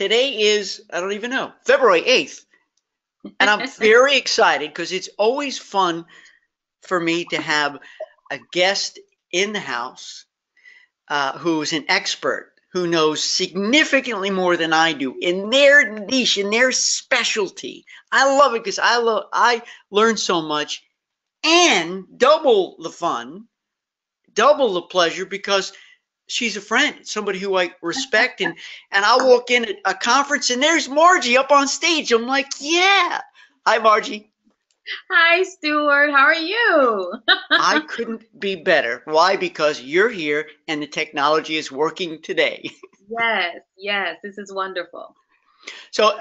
Today is, I don't even know, February 8th. And I'm very excited because it's always fun for me to have a guest in the house who's an expert, who knows significantly more than I do in their niche, in their specialty. I love it because I learn so much, and double the fun, double the pleasure, because she's a friend, somebody who I respect, and I'll walk in at a conference and there's Margie up on stage. I'm like, yeah. Hi, Margie. Hi, Stuart. How are you? I couldn't be better. Why? Because you're here and the technology is working today. Yes, this is wonderful. So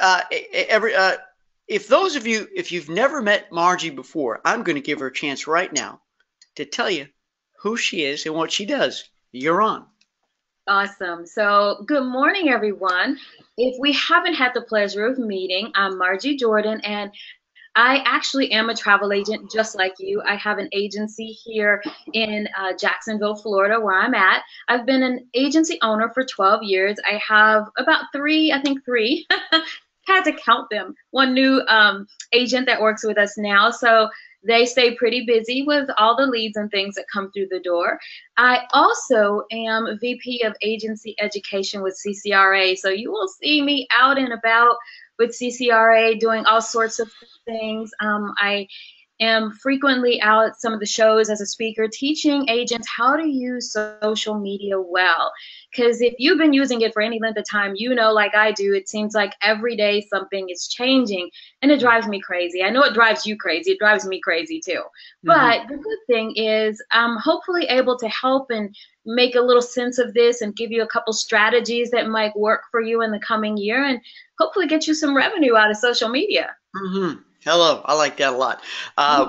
if those of you, if you've never met Margie before, I'm going to give her a chance right now to tell you who she is and what she does. You're on. Awesome. So, good morning, everyone. If we haven't had the pleasure of meeting, I'm Margie Jordan, and I actually am a travel agent just like you. I have an agency here in Jacksonville, Florida, where I'm at. I've been an agency owner for 12 years. I have about three, had to count them. One new agent that works with us now. So they stay pretty busy with all the leads and things that come through the door. I also am VP of Agency Education with CCRA. So you will see me out and about with CCRA doing all sorts of things. I am frequently out at some of the shows as a speaker teaching agents how to use social media well. Because if you've been using it for any length of time, you know, like I do, it seems like every day something is changing, and it drives me crazy. I know it drives you crazy. It drives me crazy too. But the good thing is I'm hopefully able to help and make a little sense of this and give you a couple strategies that might work for you in the coming year, and hopefully get you some revenue out of social media. Hello, I like that a lot.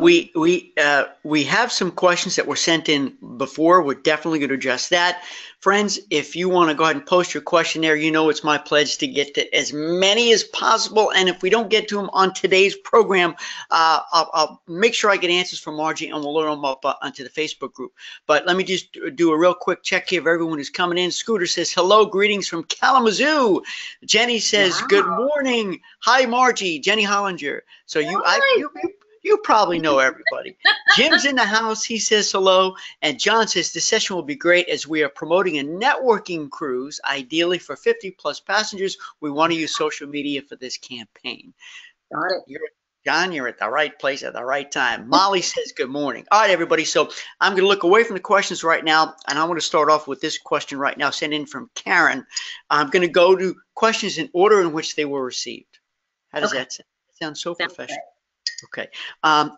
We have some questions that were sent in before. We're definitely going to address that. Friends, if you want to go ahead and post your question there, you know it's my pledge to get to as many as possible. And if we don't get to them on today's program, I'll make sure I get answers from Margie, and we'll load them up onto the Facebook group. But let me just do a real quick check here of everyone who's coming in. Scooter says, hello, greetings from Kalamazoo. Jenny says, good morning. Hi, Margie. Jenny Hollinger. So you probably know everybody. Jim's in the house. He says hello. And John says the session will be great as we are promoting a networking cruise, ideally for 50+ passengers. We want to use social media for this campaign. Got it. John, you're at the right place at the right time. Molly says good morning. All right, everybody. So I'm going to look away from the questions right now, and I want to start off with this question right now sent in from Karen. I'm going to go to questions in order in which they were received. How does that sound? Sounds so professional. Okay.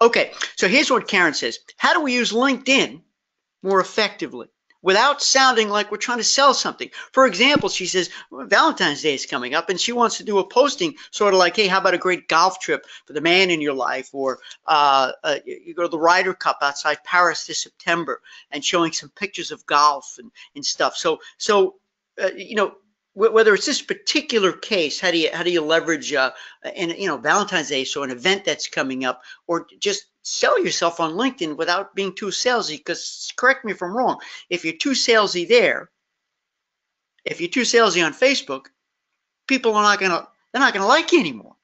Okay. So here's what Karen says. How do we use LinkedIn more effectively without sounding like we're trying to sell something? For example, she says, well, Valentine's Day is coming up, and she wants to do a posting sort of like, hey, how about a great golf trip for the man in your life? Or you go to the Ryder Cup outside Paris this September, and showing some pictures of golf and stuff. So you know, whether it's this particular case, how do you leverage Valentine's Day, so an event that's coming up, or just sell yourself on LinkedIn without being too salesy? Because correct me if I'm wrong, if you're too salesy there, if you're too salesy on Facebook, people are they're not gonna like you anymore.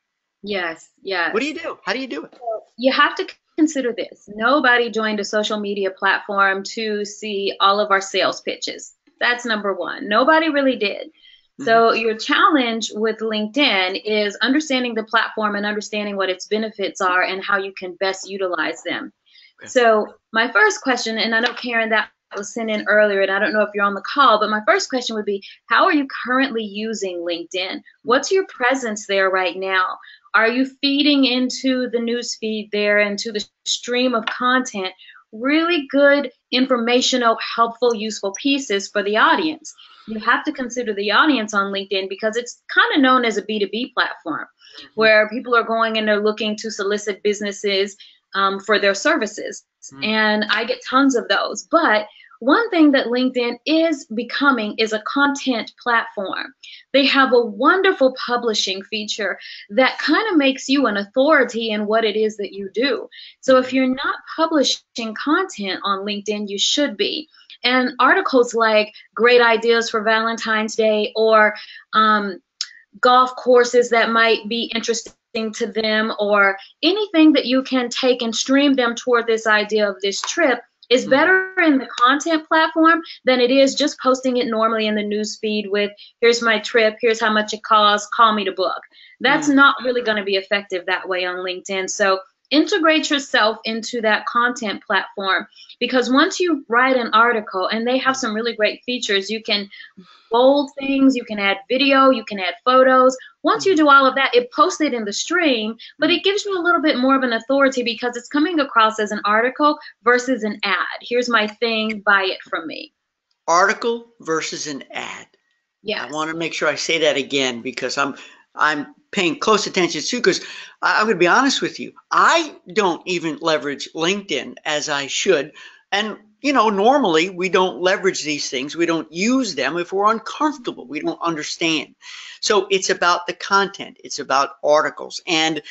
Yes. What do you do? How do you do it? So you have to consider this. Nobody joined a social media platform to see all of our sales pitches. That's number one. Nobody really did. So your challenge with LinkedIn is understanding the platform and understanding what its benefits are and how you can best utilize them. Okay. So my first question, and I know, Karen, that was sent in earlier, and I don't know if you're on the call, but my first question would be, how are you currently using LinkedIn? What's your presence there right now? Are you feeding into the news feed there, into the stream of content, really good, informational, helpful, useful pieces for the audience? You have to consider the audience on LinkedIn because it's kind of known as a B2B platform where people are going and they're looking to solicit businesses for their services. And I get tons of those. But one thing that LinkedIn is becoming is a content platform. They have a wonderful publishing feature that kind of makes you an authority in what it is that you do. So if you're not publishing content on LinkedIn, you should be. And articles like great ideas for Valentine's Day, or golf courses that might be interesting to them, or anything that you can take and stream them toward this idea of this trip is better in the content platform than it is just posting it normally in the news feed with, here's my trip, here's how much it costs, call me to book. That's not really going to be effective that way on LinkedIn. So integrate yourself into that content platform, because once you write an article, and they have some really great features, you can bold things, you can add video, you can add photos. Once you do all of that, it posts it in the stream, but it gives you a little bit more of an authority because it's coming across as an article versus an ad. Here's my thing, buy it from me. Article versus an ad. Yes. I want to make sure I say that again, because I'm paying close attention to, because I'm going to be honest with you. I don't even leverage LinkedIn as I should. And you know, normally we don't leverage these things. We don't use them if we're uncomfortable. We don't understand. So it's about the content. It's about articles. And,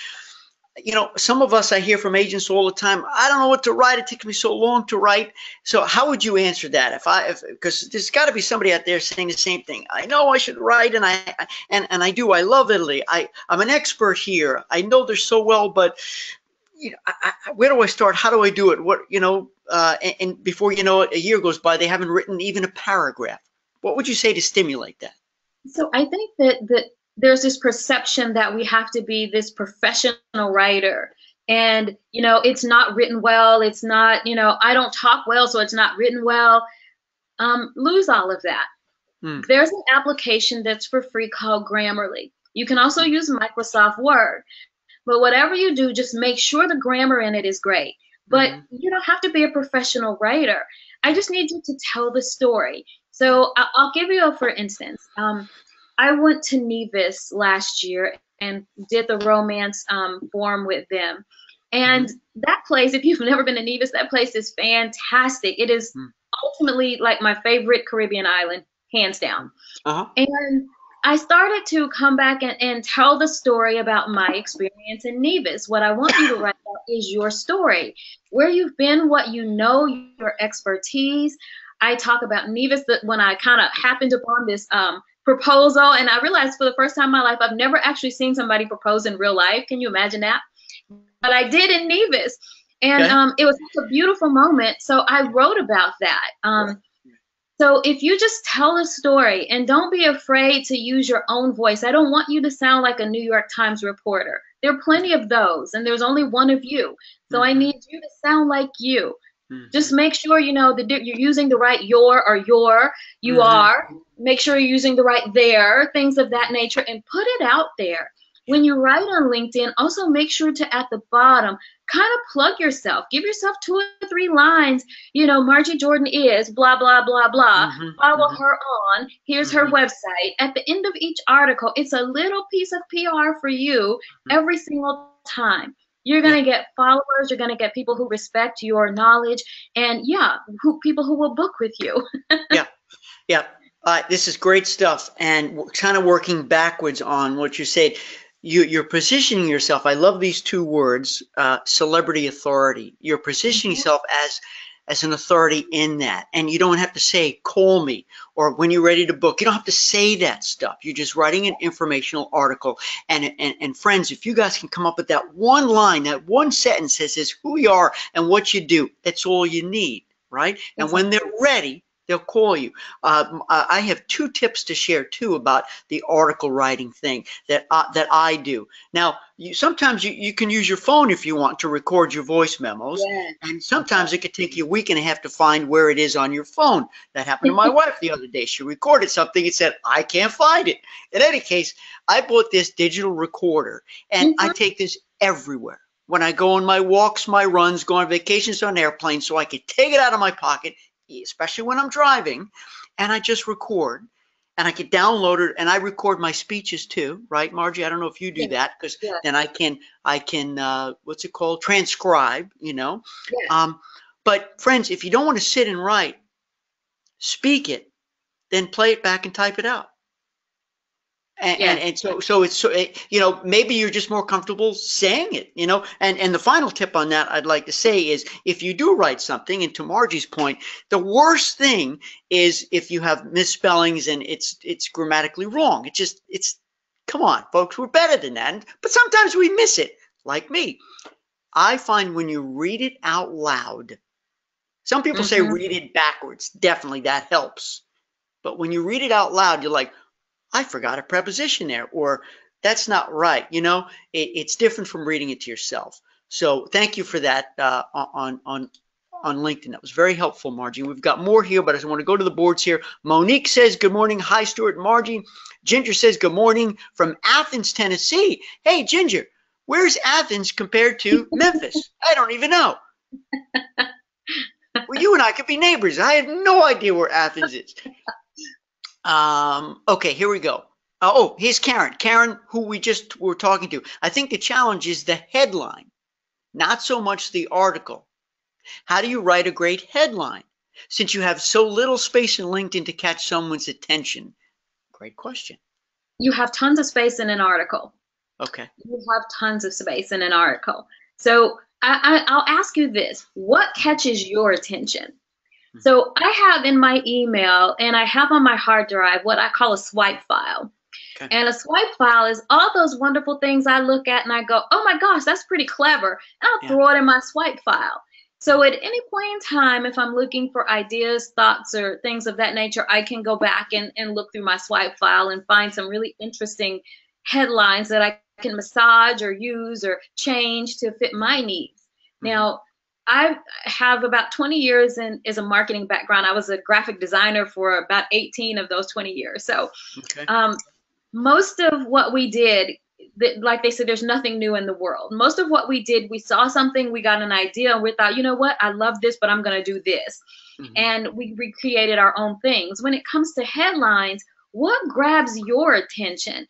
you know, some of us, I hear from agents all the time, I don't know what to write. It takes me so long to write. So how would you answer that? Because there's got to be somebody out there saying the same thing. I know I should write, and I do. I love Italy. I'm an expert here. I know they're so well, but you know, where do I start? How do I do it? What, you know, and before you know it, a year goes by, they haven't written even a paragraph. What would you say to stimulate that? So I think that there's this perception that we have to be this professional writer. And, you know, it's not written well. It's not, you know, I don't talk well, so it's not written well. Lose all of that. There's an application that's for free called Grammarly. You can also use Microsoft Word. But whatever you do, just make sure the grammar in it is great. But you don't have to be a professional writer. I just need you to tell the story. So I'll give you a for instance. I went to Nevis last year and did the romance forum with them. And that place, if you've never been to Nevis, that place is fantastic. It is ultimately like my favorite Caribbean island, hands down. And I started to come back and tell the story about my experience in Nevis. What I want you to write about is your story, where you've been, what you know, your expertise. I talk about Nevis, that when I kind of happened upon this proposal, and I realized for the first time in my life, I've never actually seen somebody propose in real life. Can you imagine that? But I did in Nevis. And it was such a beautiful moment. So I wrote about that. So if you just tell a story and don't be afraid to use your own voice. I don't want you to sound like a New York Times reporter. There are plenty of those, and there's only one of you. So I need you to sound like you. Just make sure you know that you're using the right your or your, you are. Make sure you're using the right there, things of that nature, and put it out there. When you write on LinkedIn, also make sure to, at the bottom, kind of plug yourself. Give yourself 2 or 3 lines. You know, Margie Jordan is blah, blah, blah, blah. Follow her on. Here's her website. At the end of each article, it's a little piece of PR for you every single time. You're going to get followers. You're going to get people who respect your knowledge. And, people who will book with you. This is great stuff. And kind of working backwards on what you said. You're positioning yourself. I love these 2 words, celebrity authority. You're positioning yourself as an authority in that. And you don't have to say, call me, or when you're ready to book. You don't have to say that stuff. You're just writing an informational article. And friends, if you guys can come up with that one line, that one sentence that says who you are and what you do, that's all you need, right? And when they're ready, they'll call you. I have 2 tips to share too about the article writing thing that I do. Now, sometimes you can use your phone if you want to record your voice memos, and sometimes it could take you a week and a half to find where it is on your phone. That happened to my wife the other day. She recorded something and said, I can't find it. In any case, I bought this digital recorder, and I take this everywhere. When I go on my walks, my runs, go on vacations on airplanes, so I could take it out of my pocket, especially when I'm driving, and I just record, and I can download it, and I record my speeches too, right, Margie? I don't know if you do that, because then I can what's it called, transcribe, you know. But friends, if you don't want to sit and write, speak it, then play it back and type it out. And so it's, you know, maybe you're just more comfortable saying it, you know. And the final tip on that I'd like to say is, if you do write something, and to Margie's point, the worst thing is if you have misspellings and it's grammatically wrong. It's Come on, folks, we're better than that. But sometimes we miss it, like me. I find when you read it out loud, some people say Mm-hmm. read it backwards. Definitely that helps. But when you read it out loud, you're like, I forgot a preposition there, or that's not right. You know, it's different from reading it to yourself. So thank you for that on LinkedIn. That was very helpful, Margie. We've got more here, but I just want to go to the boards here. Monique says, good morning. Hi, Stuart and Margie. Ginger says, good morning from Athens, Tennessee. Hey, Ginger, where's Athens compared to Memphis? I don't even know. Well, you and I could be neighbors. I have no idea where Athens is. Okay, here we go. Oh, here's Karen. Karen, who we just were talking to. I think the challenge is the headline, not so much the article. How do you write a great headline since you have so little space in LinkedIn to catch someone's attention? Great question. You have tons of space in an article. Okay. You have tons of space in an article. So I'll ask you this. What catches your attention? So I have in my email and I have on my hard drive what I call a swipe file. Okay. And a swipe file is all those wonderful things I look at and I go, oh my gosh, that's pretty clever. And I'll throw it in my swipe file. So at any point in time, if I'm looking for ideas, thoughts, or things of that nature, I can go back and look through my swipe file and find some really interesting headlines that I can massage or use or change to fit my needs. Now, I have about 20 years as a marketing background. I was a graphic designer for about 18 of those 20 years. So most of what we did, like they said, there's nothing new in the world. Most of what we did, we saw something, we got an idea, and we thought, you know what, I love this, but I'm going to do this. And we recreated our own things. When it comes to headlines, what grabs your attention?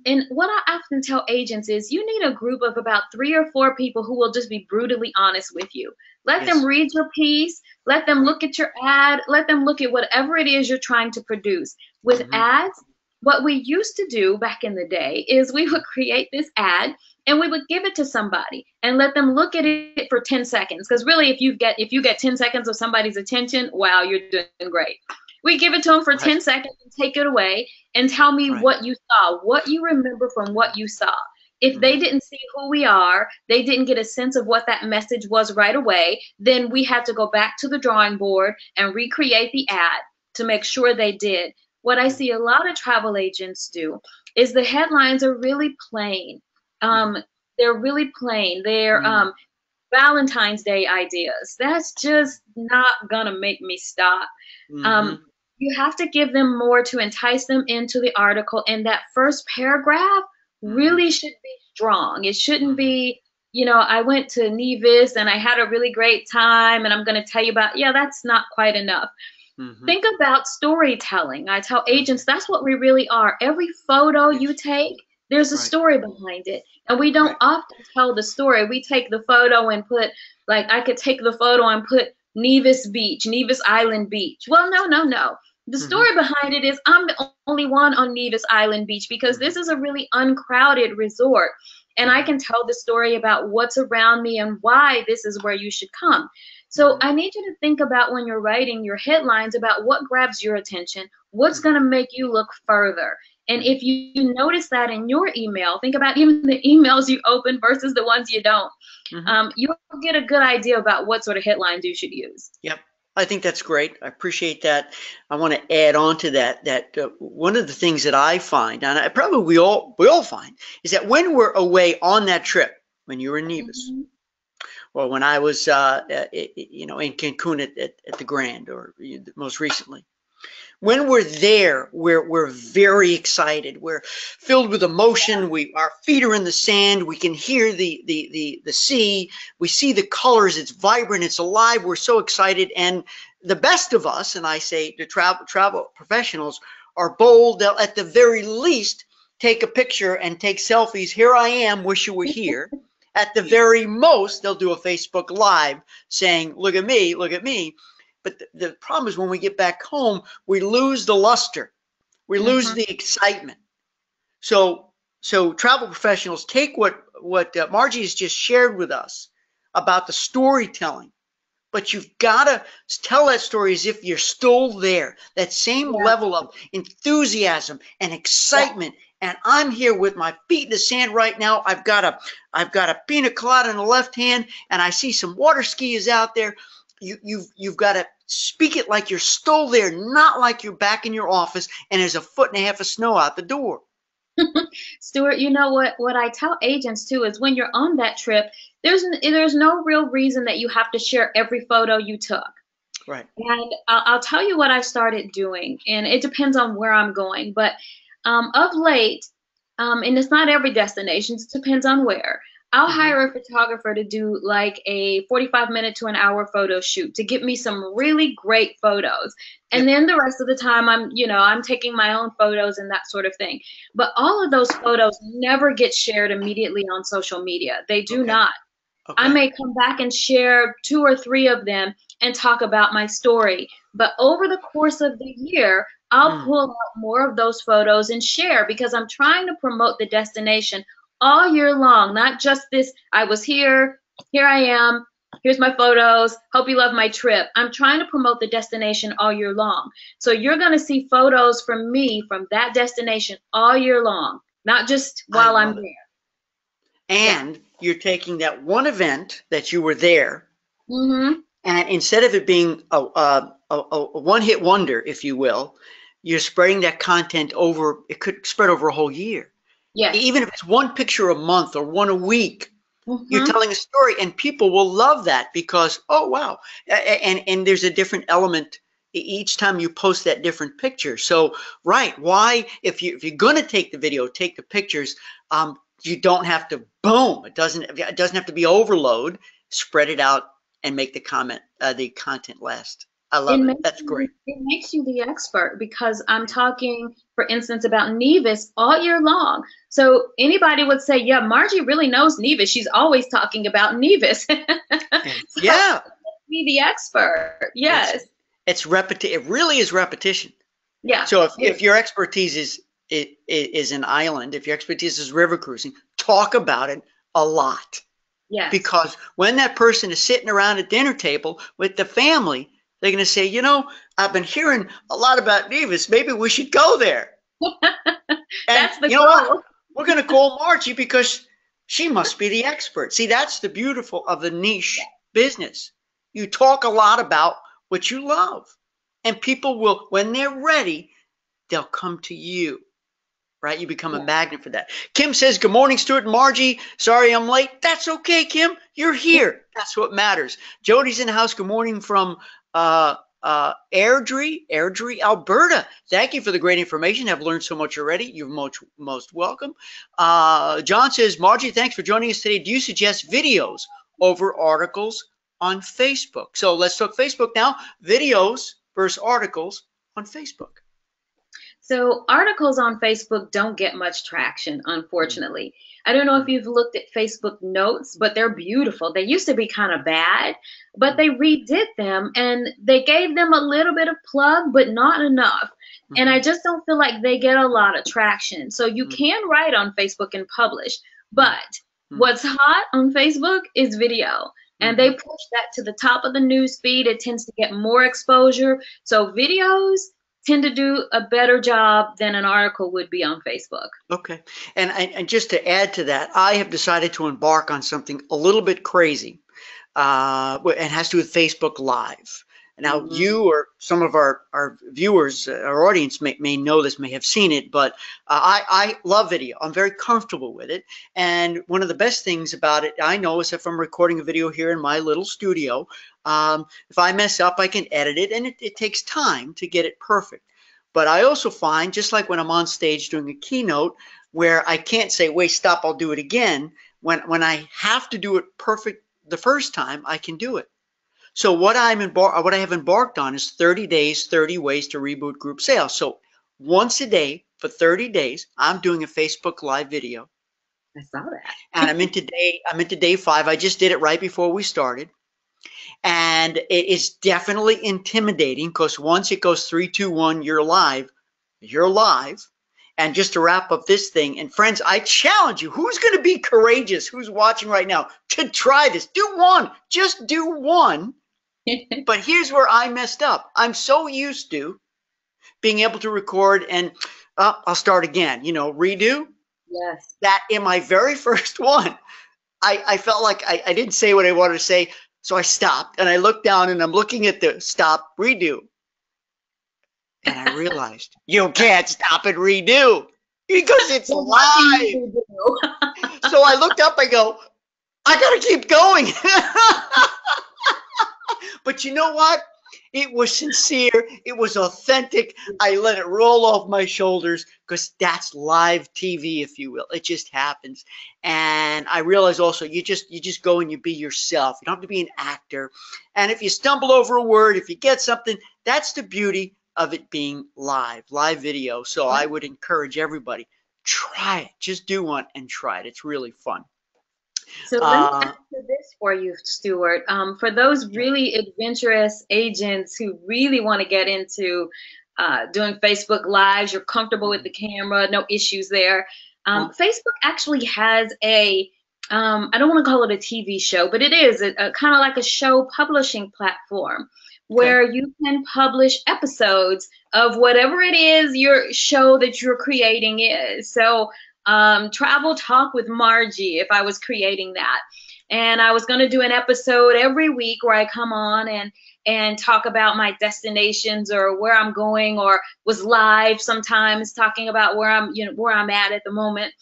And what I often tell agents is you need a group of about 3 or 4 people who will just be brutally honest with you. Let them read your piece. Let them look at your ad. Let them look at whatever it is you're trying to produce. With ads, what we used to do back in the day is we would create this ad and we would give it to somebody and let them look at it for 10 seconds. Because really, if you get 10 seconds of somebody's attention, wow, you're doing great. We give it to them for 10 seconds and take it away and tell me what you saw, what you remember from what you saw. If they didn't see who we are, they didn't get a sense of what that message was right away, then we had to go back to the drawing board and recreate the ad to make sure they did. What I see a lot of travel agents do is the headlines are really plain. They're really plain. They're Valentine's Day ideas. That's just not gonna make me stop. You have to give them more to entice them into the article, and that first paragraph really should be strong. It shouldn't be, you know, I went to Nevis and I had a really great time and I'm going to tell you about, that's not quite enough. Think about storytelling. I tell agents that's what we really are. Every photo you take, there's a story behind it. And we don't often tell the story. We take the photo and put, like, I could take the photo and put Nevis Beach, Nevis Island Beach. Well, no. The story behind it is I'm the only one on Nevis Island Beach because this is a really uncrowded resort. And I can tell the story about what's around me and why this is where you should come. So I need you to think about when you're writing your headlines about what grabs your attention, what's going to make you look further. And if you notice that in your email, think about even the emails you open versus the ones you don't. You'll get a good idea about what sort of headlines you should use. Yep. I think that's great. I appreciate that. I want to add on to that one of the things that I find, and I probably we all find, is that when we're away on that trip, when you're in Nevis, or when I was in Cancun at the Grand, or most recently, when we're there, we're very excited. We're filled with emotion. Our feet are in the sand. We can hear the sea. We see the colors. It's vibrant. It's alive. We're so excited. And the best of us, and I say the travel professionals, are bold. They'll at the very least take a picture and take selfies. Here I am. Wish you were here. At the very most, they'll do a Facebook Live saying, "Look at me. Look at me." But the problem is when we get back home, we lose the luster. We lose the excitement. So travel professionals, take what Margie has just shared with us about the storytelling, but you've got to tell that story as if you're still there. That same level of enthusiasm and excitement and I'm here with my feet in the sand right now. I've got a pina colada in the left hand, and I see some water skis out there. You've got to speak it like you're still there, not like you're back in your office and there's a foot and a half of snow out the door. Stuart, you know what I tell agents too is when you're on that trip, there's no real reason that you have to share every photo you took. Right. And I'll tell you what I started doing, and it depends on where I'm going. But of late, and it's not every destination, it depends on where. I'll hire a photographer to do like a 45-minute to an hour photo shoot to get me some really great photos. And then the rest of the time I'm taking my own photos and that sort of thing. But all of those photos never get shared immediately on social media. They do not. Okay. I may come back and share 2 or 3 of them and talk about my story. But over the course of the year, I'll pull out more of those photos and share because I'm trying to promote the destination all year long, not just this, I was here I am, here's my photos, hope you love my trip. I'm trying to promote the destination all year long. So you're going to see photos from me from that destination all year long, not just while I'm there. And you're taking that one event that you were there, and instead of it being a one-hit wonder, if you will, you're spreading that content over, it could spread over a whole year. Yeah. Even if it's one picture a month or one a week, you're telling a story, and people will love that because, oh, wow. And there's a different element each time you post that different picture. So, right, why, if you're going to take the video, take the pictures, you don't have to, boom, it doesn't have to be overload, spread it out and make the content last. I love it. That's great. It makes you the expert because I'm talking, for instance, about Nevis all year long. So anybody would say, yeah, Margie really knows Nevis. She's always talking about Nevis. Yeah. Be the expert. Yes. It's repetition. It really is repetition. Yeah. So if your expertise is an island, if your expertise is river cruising, talk about it a lot. Yeah. Because when that person is sitting around a dinner table with the family, they're going to say, you know, I've been hearing a lot about Nevis. Maybe we should go there. That's the goal. What? We're going to call Margie because she must be the expert. See, that's the beautiful of the niche business. You talk a lot about what you love. And people will, when they're ready, they'll come to you. Right? You become a magnet for that. Kim says, good morning, Stuart and Margie. Sorry I'm late. That's okay, Kim. You're here. That's what matters. Jody's in the house. Good morning from Airdrie, Alberta. Thank you for the great information. I've learned so much already. You're most welcome. John says, Margie, thanks for joining us today. Do you suggest videos over articles on Facebook? So let's talk Facebook now. Videos versus articles on Facebook. So articles on Facebook don't get much traction, unfortunately. I don't know if you've looked at Facebook notes, but they're beautiful. They used to be kind of bad, but they redid them and they gave them a little bit of plug, but not enough. And I just don't feel like they get a lot of traction. So you can write on Facebook and publish, but what's hot on Facebook is video. And they push that to the top of the news feed. It tends to get more exposure. So videos tend to do a better job than an article would be on Facebook. Okay. And just to add to that, I have decided to embark on something a little bit crazy. It has to do with Facebook Live. Now, you or some of our viewers, our audience may know this, may have seen it, but I love video. I'm very comfortable with it. And one of the best things about it, I know, is if I'm recording a video here in my little studio, if I mess up, I can edit it, and it takes time to get it perfect. But I also find, just like when I'm on stage doing a keynote, where I can't say, wait, stop, I'll do it again. When I have to do it perfect the first time, I can do it. So what I have embarked on is 30 days, 30 ways to reboot group sales. So once a day for 30 days, I'm doing a Facebook Live video. I saw that. And I'm into day 5. I just did it right before we started. And it is definitely intimidating because once it goes 3, 2, 1, you're live. You're live. And just to wrap up this thing, and friends, I challenge you, who's going to be courageous, who's watching right now, to try this? Do one. Just do one. But here's where I messed up. I'm so used to being able to record, and I'll start again. You know, redo. Yes. That in my very first one, I felt like I didn't say what I wanted to say, so I stopped and I looked down and I'm looking at the stop redo, and I realized you can't stop and redo because it's Well, what can live. you do? So I looked up. I go, I gotta keep going. But you know what? It was sincere. It was authentic. I let it roll off my shoulders because that's live TV, if you will. It just happens. And I realize also you just go and you be yourself. You don't have to be an actor. And if you stumble over a word, if you get something, that's the beauty of it being live video. So I would encourage everybody, try it. Just do one and try it. It's really fun. So let me Uh, answer this for you, Stuart. For those really adventurous agents who really want to get into doing Facebook Lives, you're comfortable with the camera, no issues there. Facebook actually has a, I don't want to call it a TV show, but it is a kind of like a show publishing platform okay. where you can publish episodes of whatever it is your show that you're creating is. So Travel Talk with Margie, if I was creating that. And I was going to do an episode every week where I come on and talk about my destinations or where I'm going, or was live sometimes talking about where I'm at the moment.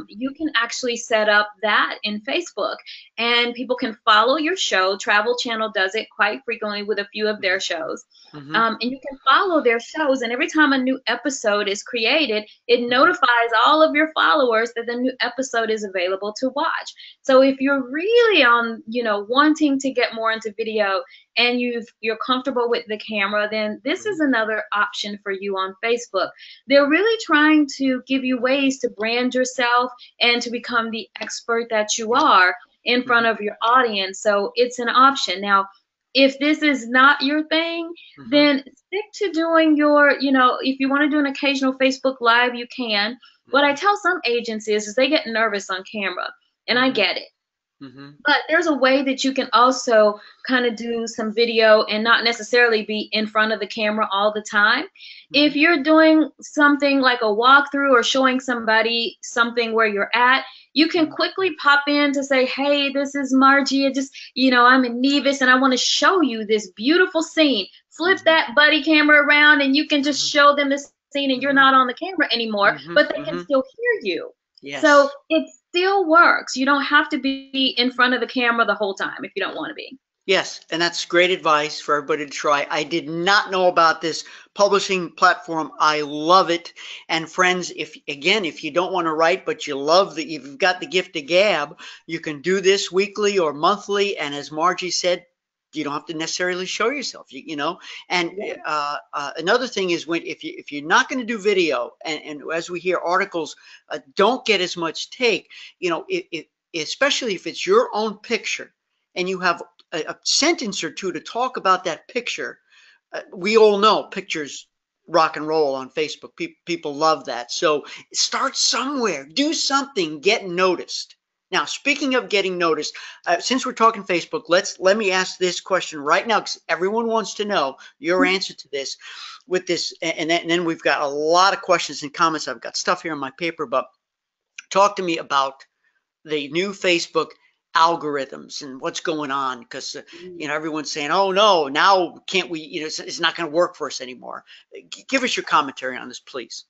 You can actually set up that in Facebook, and people can follow your show. Travel Channel does it quite frequently with a few of their shows. And you can follow their shows, and every time a new episode is created, it notifies all of your followers that the new episode is available to watch. So if you're really on, wanting to get more into video and you're comfortable with the camera, then this is another option for you on Facebook. They're really trying to give you ways to brand yourself and to become the expert that you are in front of your audience. So it's an option. Now, if this is not your thing, then stick to doing your, if you want to do an occasional Facebook Live, you can. What I tell some agents is they get nervous on camera, and I get it. But there's a way that you can also kind of do some video and not necessarily be in front of the camera all the time. If you're doing something like a walkthrough or showing somebody something where you're at, you can quickly pop in to say, hey, this is Margie. I'm in Nevis and I want to show you this beautiful scene. Flip that buddy camera around and you can just show them this scene, and you're not on the camera anymore, but they can still hear you. Yes. So it still works. You don't have to be in front of the camera the whole time if you don't want to be. Yes, and that's great advice for everybody to try. I did not know about this publishing platform. I love it. And friends, if you don't want to write, but you've got the gift of gab, you can do this weekly or monthly. And as Margie said, you don't have to necessarily show yourself, And another thing is if you're not going to do video, and as we hear articles don't get as much take, especially if it's your own picture and you have a sentence or two to talk about that picture. We all know pictures rock and roll on Facebook. People love that. So start somewhere, do something, get noticed. Now, speaking of getting noticed, since we're talking Facebook, let me ask this question right now, because everyone wants to know your answer to this. With this, and then we've got a lot of questions and comments. I've got stuff here on my paper, but talk to me about the new Facebook algorithms and what's going on, because everyone's saying, oh no, now can't we, it's not going to work for us anymore. Give us your commentary on this, please.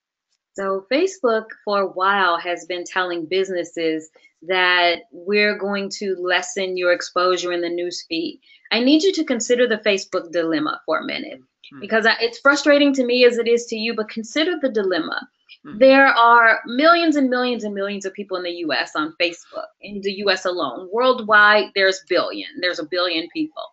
So Facebook for a while has been telling businesses that we're going to lessen your exposure in the newsfeed. I need you to consider the Facebook dilemma for a minute, because it's frustrating to me as it is to you, but consider the dilemma. There are millions and millions and millions of people in the U.S. on Facebook, in the U.S. alone. Worldwide, there's a billion people.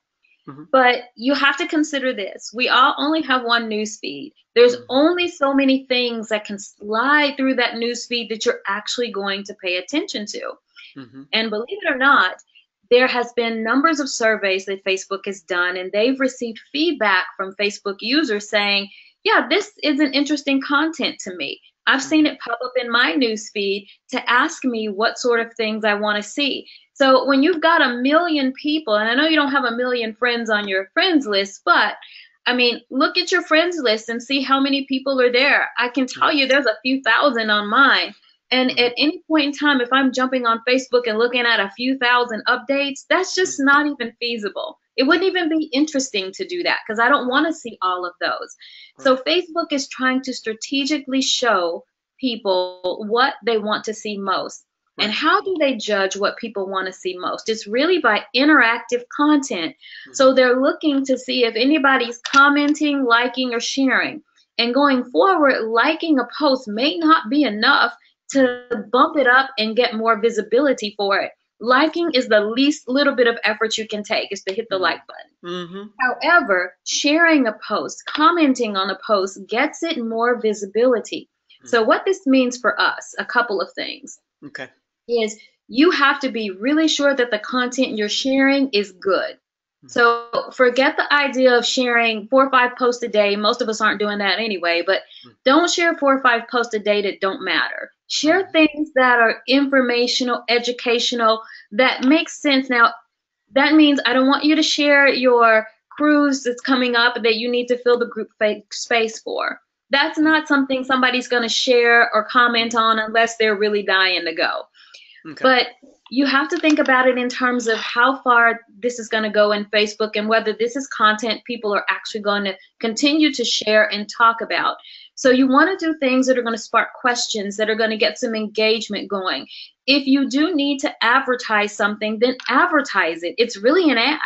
But you have to consider this. We all only have one news feed. There's only so many things that can slide through that news feed that you're actually going to pay attention to. And believe it or not, there has been numbers of surveys that Facebook has done, and they've received feedback from Facebook users saying, yeah, this is an interesting content to me. I've seen it pop up in my news feed to ask me what sort of things I want to see. So when you've got a million people, and I know you don't have a million friends on your friends list, but I mean, look at your friends list and see how many people are there. I can tell you there's a few thousand on mine. And at any point in time, if I'm jumping on Facebook and looking at a few thousand updates, that's just not even feasible. It wouldn't even be interesting to do that because I don't want to see all of those. So Facebook is trying to strategically show people what they want to see most. And how do they judge what people want to see most? It's really by interactive content. So they're looking to see if anybody's commenting, liking, or sharing. And going forward, liking a post may not be enough to bump it up and get more visibility for it. Liking is the least little bit of effort you can take, is to hit the like button. However, sharing a post, commenting on a post gets it more visibility. So what this means for us, a couple of things, is you have to be really sure that the content you're sharing is good. So forget the idea of sharing 4 or 5 posts a day. Most of us aren't doing that anyway, but don't share 4 or 5 posts a day that don't matter. Share things that are informational, educational, that makes sense. Now, that means I don't want you to share your cruise that's coming up that you need to fill the group space for. That's not something somebody's going to share or comment on unless they're really dying to go. But you have to think about it in terms of how far this is going to go in Facebook and whether this is content people are actually going to continue to share and talk about. So you want to do things that are going to spark questions, that are going to get some engagement going. If you do need to advertise something, then advertise it. It's really an ad.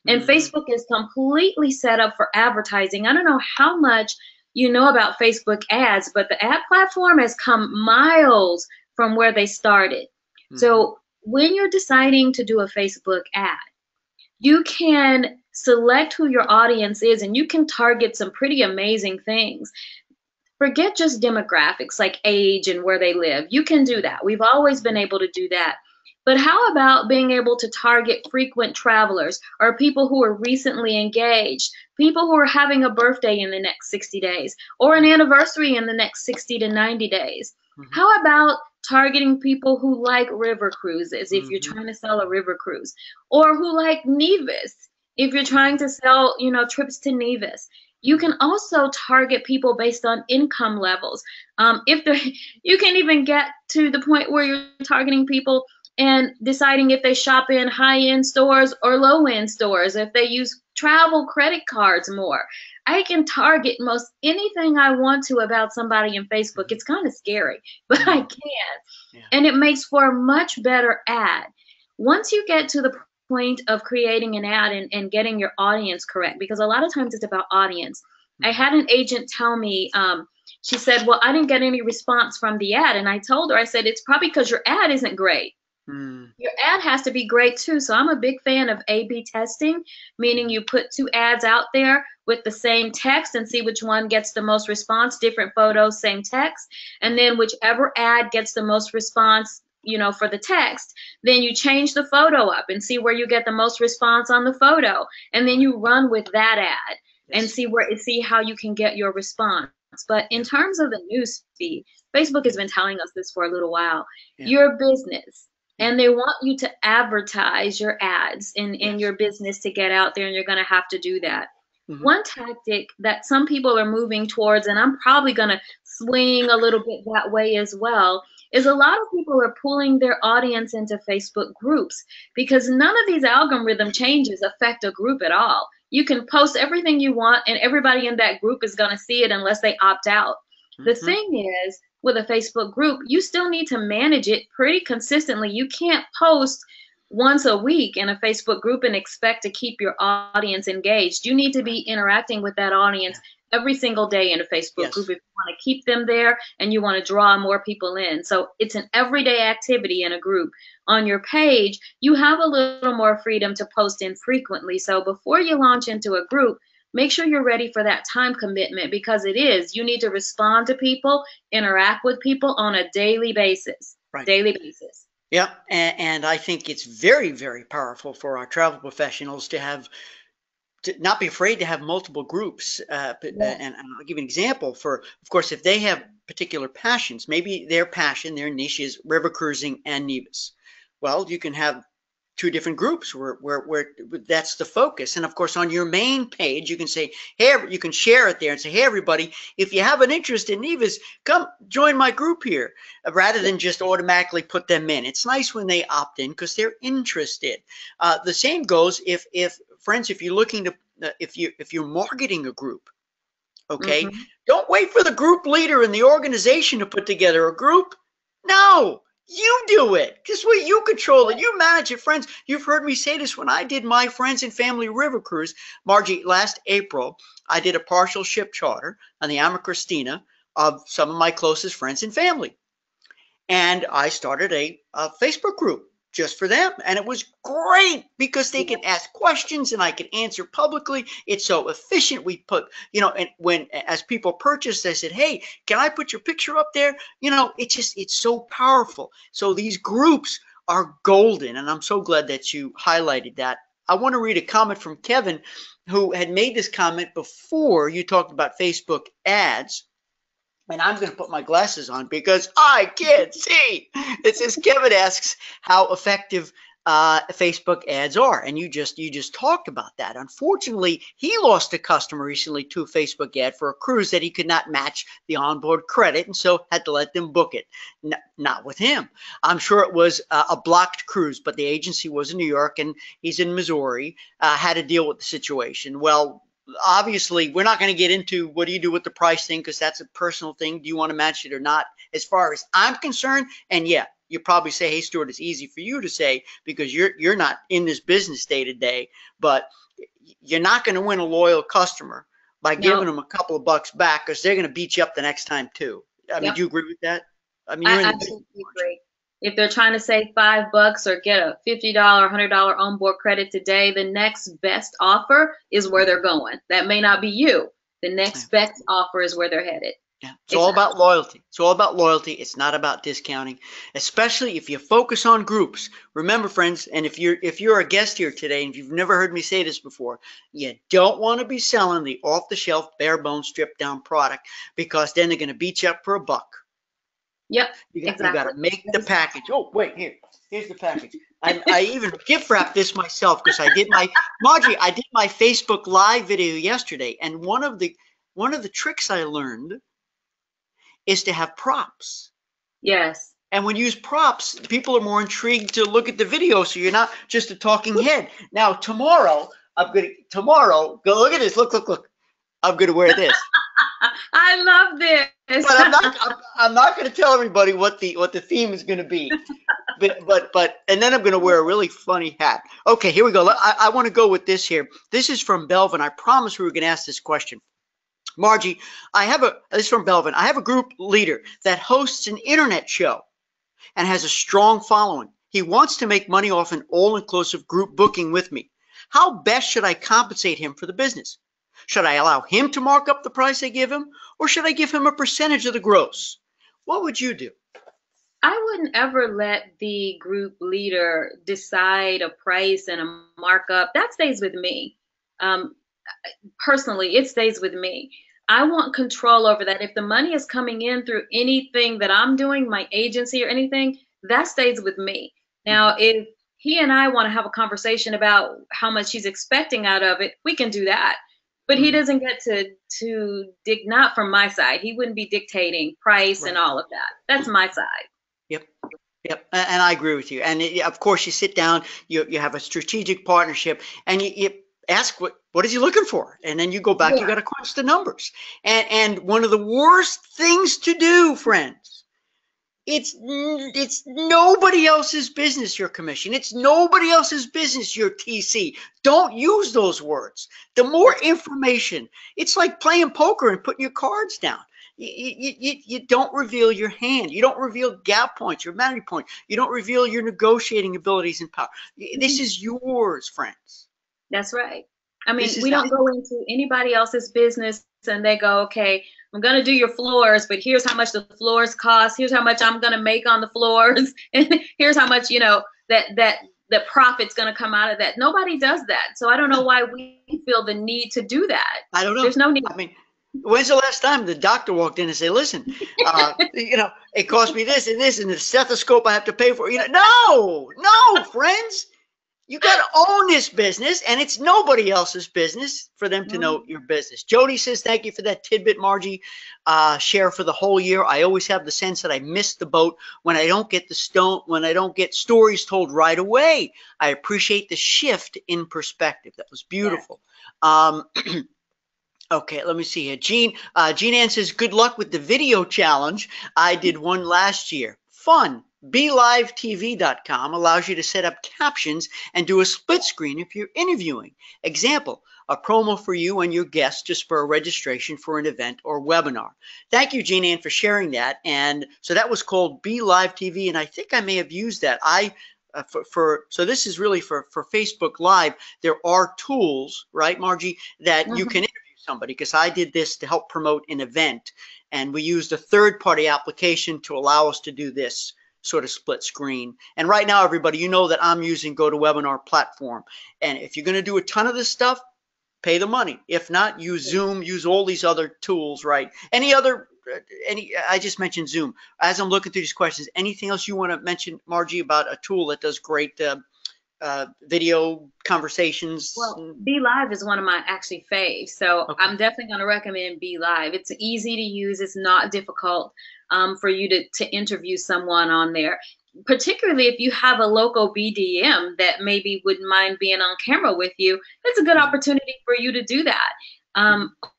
And Facebook is completely set up for advertising. I don't know how much you know about Facebook ads, but the ad platform has come miles from where they started. So when you're deciding to do a Facebook ad, you can select who your audience is and you can target some pretty amazing things. Forget just demographics like age and where they live. You can do that. We've always been able to do that. But how about being able to target frequent travelers or people who are recently engaged, people who are having a birthday in the next 60 days or an anniversary in the next 60 to 90 days? How about targeting people who like river cruises if you're trying to sell a river cruise, or who like Nevis if you're trying to sell, trips to Nevis? You can also target people based on income levels. You can even get to the point where you're targeting people and deciding if they shop in high-end stores or low-end stores, if they use travel credit cards more. I can target most anything I want to about somebody in Facebook. It's kind of scary, but I can. And it makes for a much better ad. Once you get to the point of creating an ad and getting your audience correct, because a lot of times it's about audience. I had an agent tell me, she said, well, I didn't get any response from the ad. And I told her, I said, it's probably because your ad isn't great. Your ad has to be great too. So I'm a big fan of A/B testing, meaning you put 2 ads out there with the same text and see which one gets the most response, different photos, same text. And then whichever ad gets the most response, for the text, then you change the photo up and see where you get the most response on the photo. And then you run with that ad and see how you can get your response. But in terms of the news feed, Facebook has been telling us this for a little while. Your business. And they want you to advertise your ads in your business to get out there, and you're going to have to do that. One tactic that some people are moving towards, and I'm probably going to swing a little bit that way as well, is a lot of people are pulling their audience into Facebook groups because none of these algorithm changes affect a group at all. You can post everything you want, and everybody in that group is going to see it unless they opt out. The thing is, with a Facebook group, you still need to manage it pretty consistently. You can't post once a week in a Facebook group and expect to keep your audience engaged. You need to be interacting with that audience every single day in a Facebook group if you want to keep them there and you want to draw more people in. So it's an everyday activity in a group. On your page, you have a little more freedom to post infrequently. So before you launch into a group, make sure you're ready for that time commitment, because you need to respond to people, interact with people on a daily basis. Daily basis. Yeah, and I think it's very, very powerful for our travel professionals to not be afraid to have multiple groups. And I'll give you an example. Of course, if they have particular passions, maybe their niche is river cruising and Nevis. Well, you can have two different groups where that's the focus. And of course, on your main page, you can say, hey, you can share it there and say, hey, everybody, if you have an interest in Neva's, come join my group here, rather than just automatically put them in. It's nice when they opt in because they're interested. The same goes if friends, if you're looking to, if you're marketing a group, okay, don't wait for the group leader in the organization to put together a group. No. You do it. Guess what? You control it. You manage it, friends. You've heard me say this when I did my friends and family river cruise. Margie, last April, I did a partial ship charter on the Ama Christina of some of my closest friends and family. And I started a Facebook group just for them. And it was great because they can ask questions and I can answer publicly. It's so efficient. We put, you know, and when, as people purchased, they said, hey, can I put your picture up there? You know, it's so powerful. So these groups are golden. And I'm so glad that you highlighted that. I want to read a comment from Kevin, who had made this comment before you talked about Facebook ads. And I'm going to put my glasses on because I can't see. It says, Kevin asks how effective Facebook ads are. And you just talked about that. Unfortunately, he lost a customer recently to a Facebook ad for a cruise that he could not match the onboard credit, and so had to let them book it. Not with him. I'm sure it was a blocked cruise, but the agency was in New York and he's in Missouri, had to deal with the situation. Well, obviously, we're not going to get into what do you do with the price thing because that's a personal thing. Do you want to match it or not? As far as I'm concerned, and yeah, you probably say, hey, Stuart, it's easy for you to say because you're not in this business day to day, but you're not going to win a loyal customer by giving them a couple of bucks back because they're going to beat you up the next time too. I mean, do you agree with that? I mean, I absolutely agree. If they're trying to save $5 or get a $50, $100 onboard credit today, the next best offer is where they're going. That may not be you. The next best offer is where they're headed. Yeah, it's all about loyalty. It's all about loyalty. It's not about discounting, especially if you focus on groups. Remember, friends, and if you're a guest here today and you've never heard me say this before, you don't want to be selling the off-the-shelf, bare-bones, stripped-down product because then they're going to beat you up for a buck. Yep, exactly. You got to make the package. Oh, wait, here's the package. I even gift wrapped this myself because I did my Facebook Live video yesterday, and one of the tricks I learned is to have props. Yes. And when you use props, people are more intrigued to look at the video, so you're not just a talking head. Now tomorrow, go look at this. Look. I'm gonna wear this. I love this. But I'm not going to tell everybody what the theme is going to be. But and then I'm going to wear a really funny hat. Okay, here we go. I want to go with this here. This is from Belvin. I promised we were going to ask this question. Margie, this is from Belvin. I have a group leader that hosts an internet show and has a strong following. He wants to make money off an all-inclusive group booking with me. How best should I compensate him for the business? Should I allow him to mark up the price I give him, or should I give him a percentage of the gross? What would you do? I wouldn't ever let the group leader decide a price and a markup. That stays with me. Personally, it stays with me. I want control over that. If the money is coming in through anything that I'm doing, my agency or anything, that stays with me. Now, if he and I want to have a conversation about how much he's expecting out of it, we can do that. But he doesn't get to not from my side. He wouldn't be dictating price and all of that. That's my side. Yep. And I agree with you. And of course, you sit down, you have a strategic partnership, and you ask what is he looking for, and then you go back. You got to crunch the numbers. And one of the worst things to do, friends, it's nobody else's business, your commission. It's nobody else's business, your TC. Don't use those words. The more information, it's like playing poker and putting your cards down. You don't reveal your hand. You don't reveal gap points, your management point. You don't reveal your negotiating abilities and power. This is yours, friends. That's right. I mean, we don't go into anybody else's business and they go, okay, I'm going to do your floors, but here's how much the floors cost. Here's how much I'm going to make on the floors. And here's how much, that the profit's going to come out of that. Nobody does that. So I don't know why we feel the need to do that. I don't know. There's no need. I mean, when's the last time the doctor walked in and said, listen, it cost me this and this and the stethoscope I have to pay for? No, friends. You got to own this business, and it's nobody else's business for them to know your business. Jody says, thank you for that tidbit, Margie. Share for the whole year. I always have the sense that I missed the boat when I don't get stories told right away. I appreciate the shift in perspective. That was beautiful. Yeah. Okay, let me see here. Jean Ann says, good luck with the video challenge. I did one last year. Fun. BeLiveTV.com allows you to set up captions and do a split screen if you're interviewing. Example, a promo for you and your guests to spur registration for an event or webinar. Thank you, Jean Ann, for sharing that. And so that was called BeLiveTV, and I think I may have used that. So this is really for Facebook Live. There are tools, right, Margie, that you can interview somebody, because I did this to help promote an event, and we used a third-party application to allow us to do this sort of split screen. And right now, everybody, you know that I'm using GoToWebinar platform, and if you're going to do a ton of this stuff, pay the money. If not, use Zoom, use all these other tools, right? I just mentioned Zoom. As I'm looking through these questions, anything else you want to mention, Margie, about a tool that does great video conversations? Well, BeLive is one of my actually faves, so I'm definitely going to recommend BeLive. It's easy to use. It's not difficult for you to interview someone on there, particularly if you have a local BDM that maybe wouldn't mind being on camera with you. It's a good opportunity for you to do that.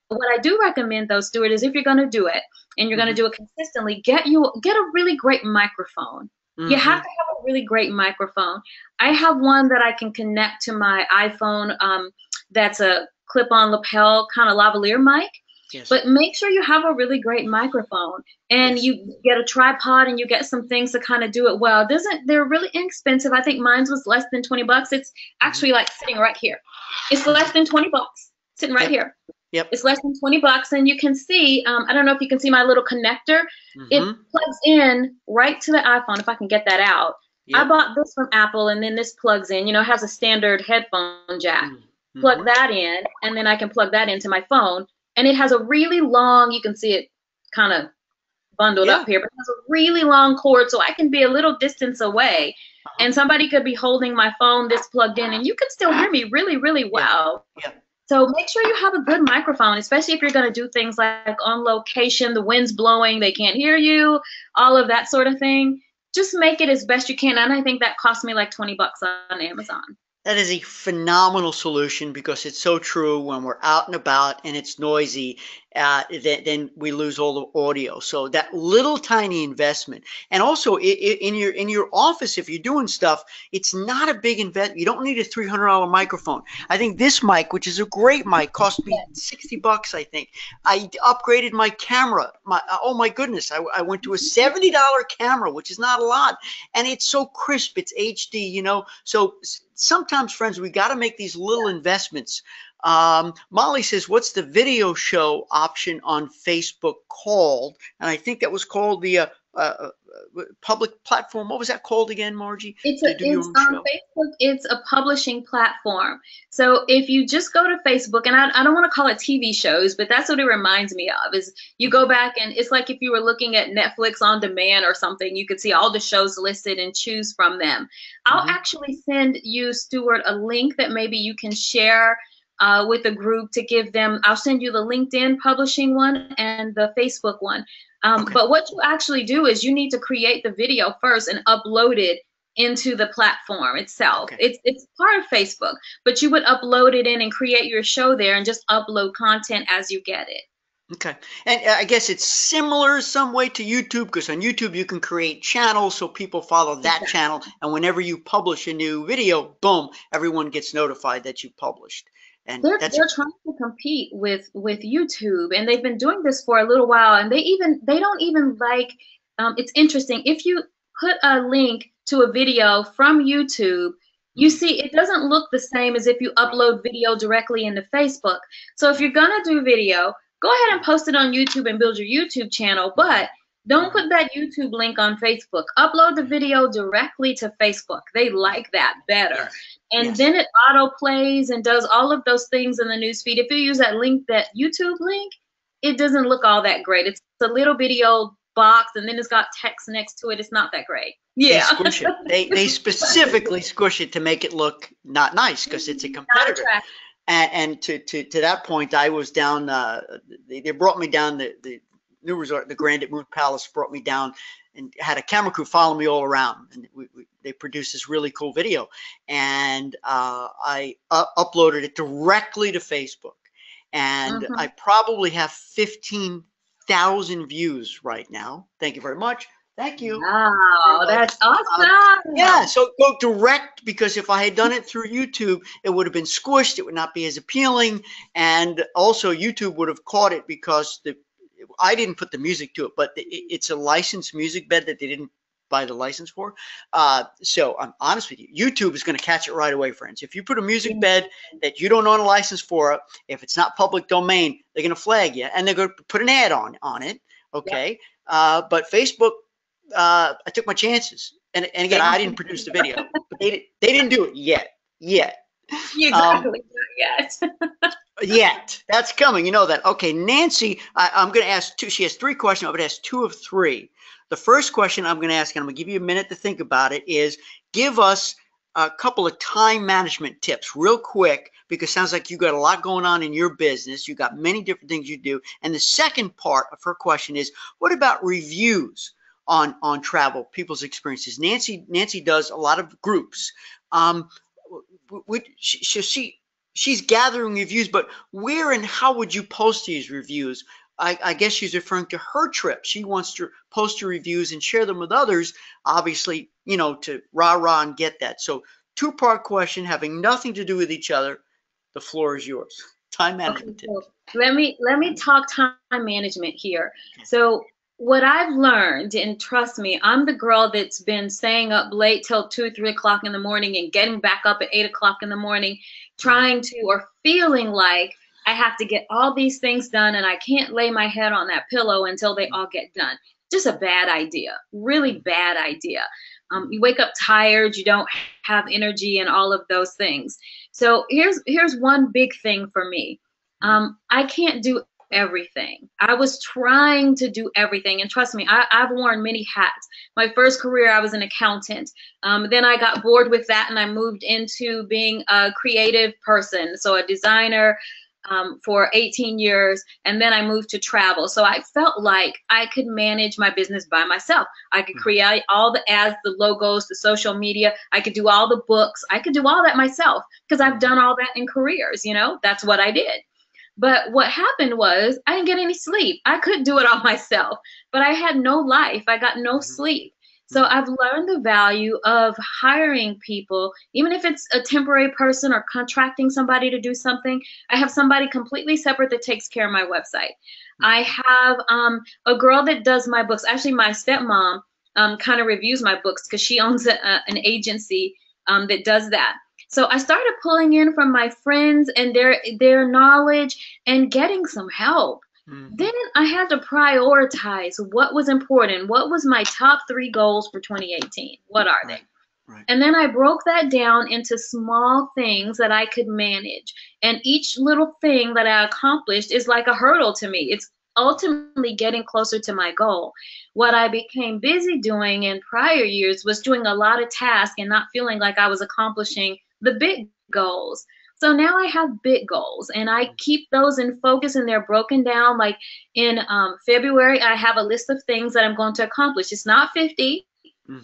What I do recommend, though, Stuart, is if you're going to do it and you're going to do it consistently, get a really great microphone. You have to have a really great microphone. I have one that I can connect to my iPhone that's a clip-on lapel kind of lavalier mic. Yes. But make sure you have a really great microphone, and you get a tripod and you get some things to kind of do it well. They're really inexpensive. I think mine was less than $20. It's actually like sitting right here. It's less than $20 sitting right here. Yep. It's less than $20, and you can see, I don't know if you can see my little connector. It plugs in right to the iPhone, if I can get that out. Yep. I bought this from Apple, and then this plugs in. You know, it has a standard headphone jack. Plug that in, and then I can plug that into my phone. And it has a really long, you can see it kind of bundled up here, but it has a really long cord, so I can be a little distance away. And somebody could be holding my phone this plugged in, and you can still hear me really, really well. Yeah. So make sure you have a good microphone, especially if you're going to do things like on location, the wind's blowing, they can't hear you, all of that sort of thing. Just make it as best you can. And I think that cost me like $20 on Amazon. That is a phenomenal solution, because it's so true. When we're out and about and it's noisy, then we lose all the audio. So that little tiny investment, and also in your office, if you're doing stuff, it's not a big investment. You don't need a $300 microphone. I think this mic, which is a great mic, cost me $60. I think I upgraded my camera. Oh my goodness, I went to a $70 camera, which is not a lot, and it's so crisp. It's HD, you know. So sometimes, friends, we got to make these little investments. Molly says, what's the video show option on Facebook called? And I think that was called the public platform. What was that called again, Margie? It's on Facebook. It's a publishing platform. So if you just go to Facebook, and I don't want to call it TV shows, but that's what it reminds me of, is you go back and it's like if you were looking at Netflix on demand or something, you could see all the shows listed and choose from them. I'll actually send you, Stuart, a link that maybe you can share with a group to give them. I'll send you the LinkedIn publishing one and the Facebook one. But what you actually do is you need to create the video first and upload it into the platform itself. It's part of Facebook, but you would upload it in and create your show there and just upload content as you get it. Okay. And I guess it's similar some way to YouTube, because on YouTube you can create channels so people follow that channel, and whenever you publish a new video, boom, everyone gets notified that you published. And they're trying to compete with YouTube, and they've been doing this for a little while, and they don't even like, it's interesting, if you put a link to a video from YouTube, you see it doesn't look the same as if you upload video directly into Facebook. So if you're gonna do video, go ahead and post it on YouTube and build your YouTube channel, but don't put that YouTube link on Facebook. Upload the video directly to Facebook. They like that better. And then it auto plays and does all of those things in the newsfeed. If you use that link, that YouTube link, it doesn't look all that great. It's a little bitty old box and then it's got text next to it. It's not that great. They Yeah. squish it. They specifically squish it to make it look not nice because it's a competitor. And to that point, I was down. They brought me down the new resort, the Grand at Moon Palace, brought me down and had a camera crew follow me all around. And they produced this really cool video, and I uploaded it directly to Facebook, and I probably have 15,000 views right now. Thank you very much. Thank you. Wow, that's awesome. Yeah, so go direct, because if I had done it through YouTube, it would have been squished. It would not be as appealing. And also YouTube would have caught it because I didn't put the music to it, but it's a licensed music bed that they didn't buy the license for. So I'm honest with you, YouTube is going to catch it right away, friends. If you put a music bed that you don't own a license for, if it's not public domain, they're going to flag you and they're going to put an ad on it. Okay. Yep. But Facebook, I took my chances, and again, I didn't produce the video, but they didn't do it yet. Exactly, yet. Yet that's coming. You know that. Okay, Nancy, I'm going to ask two. She has three questions. I'm going to ask two of three. The first question I'm going to ask, and I'm going to give you a minute to think about it, is give us a couple of time management tips, real quick, because it sounds like you got a lot going on in your business. You got many different things you do. And the second part of her question is, what about reviews on travel, people's experiences? Nancy does a lot of groups. She's gathering reviews, but where and how would you post these reviews? I guess she's referring to her trip. She wants to post her reviews and share them with others, obviously, you know, to rah and get that. So two-part question having nothing to do with each other. The floor is yours. Time management tips. So let me talk time management here. So what I've learned, and trust me, I'm the girl that's been staying up late till 2, 3 o'clock in the morning and getting back up at 8 o'clock in the morning, trying to, or feeling like I have to get all these things done and I can't lay my head on that pillow until they all get done. Just a bad idea, really bad idea. You wake up tired, you don't have energy and all of those things. So here's one big thing for me. I can't do everything. I was trying to do everything, and trust me, I've worn many hats. My first career, I was an accountant. Then I got bored with that and I moved into being a creative person, so a designer for 18 years, and then I moved to travel. So I felt like I could manage my business by myself. I could create all the ads, the logos, the social media. I could do all the books. I could do all that myself because I've done all that in careers, you know, that's what I did. But what happened was I didn't get any sleep. I could do it all myself, but I had no life. I got no sleep. So I've learned the value of hiring people, even if it's a temporary person or contracting somebody to do something. I have somebody completely separate that takes care of my website. I have a girl that does my books. Actually, my stepmom kind of reviews my books because she owns an agency that does that. So I started pulling in from my friends and their knowledge and getting some help. Then I had to prioritize what was important. What was my top 3 goals for 2018? What are they? Right. And then I broke that down into small things that I could manage. And each little thing that I accomplished is like a hurdle to me. It's ultimately getting closer to my goal. What I became busy doing in prior years was doing a lot of tasks and not feeling like I was accomplishing the big goals. So now I have big goals and I keep those in focus, and they're broken down. Like in February, I have a list of things that I'm going to accomplish. It's not 50.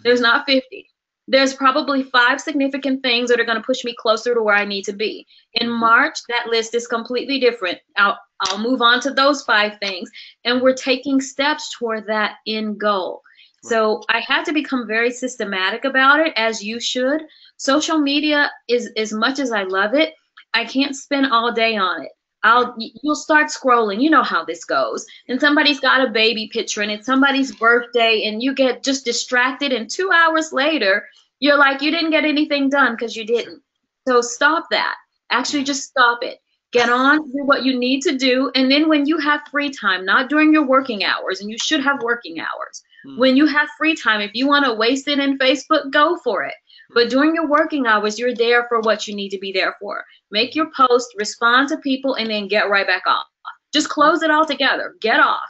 There's not 50. There's probably 5 significant things that are going to push me closer to where I need to be. In March, that list is completely different. I'll move on to those 5 things, and we're taking steps toward that end goal. So I had to become very systematic about it, as you should. Social media is, as much as I love it, I can't spend all day on it. You'll start scrolling. You know how this goes. And somebody's got a baby picture and it's somebody's birthday and you get just distracted, and 2 hours later, you're like, you didn't get anything done because you didn't. So stop that. Actually, just stop it. Get on, do what you need to do. And then when you have free time, not during your working hours, and you should have working hours. When you have free time, if you want to waste it in Facebook, go for it. But during your working hours, you're there for what you need to be there for. Make your post, respond to people, and then get right back off. Just close it all together. Get off.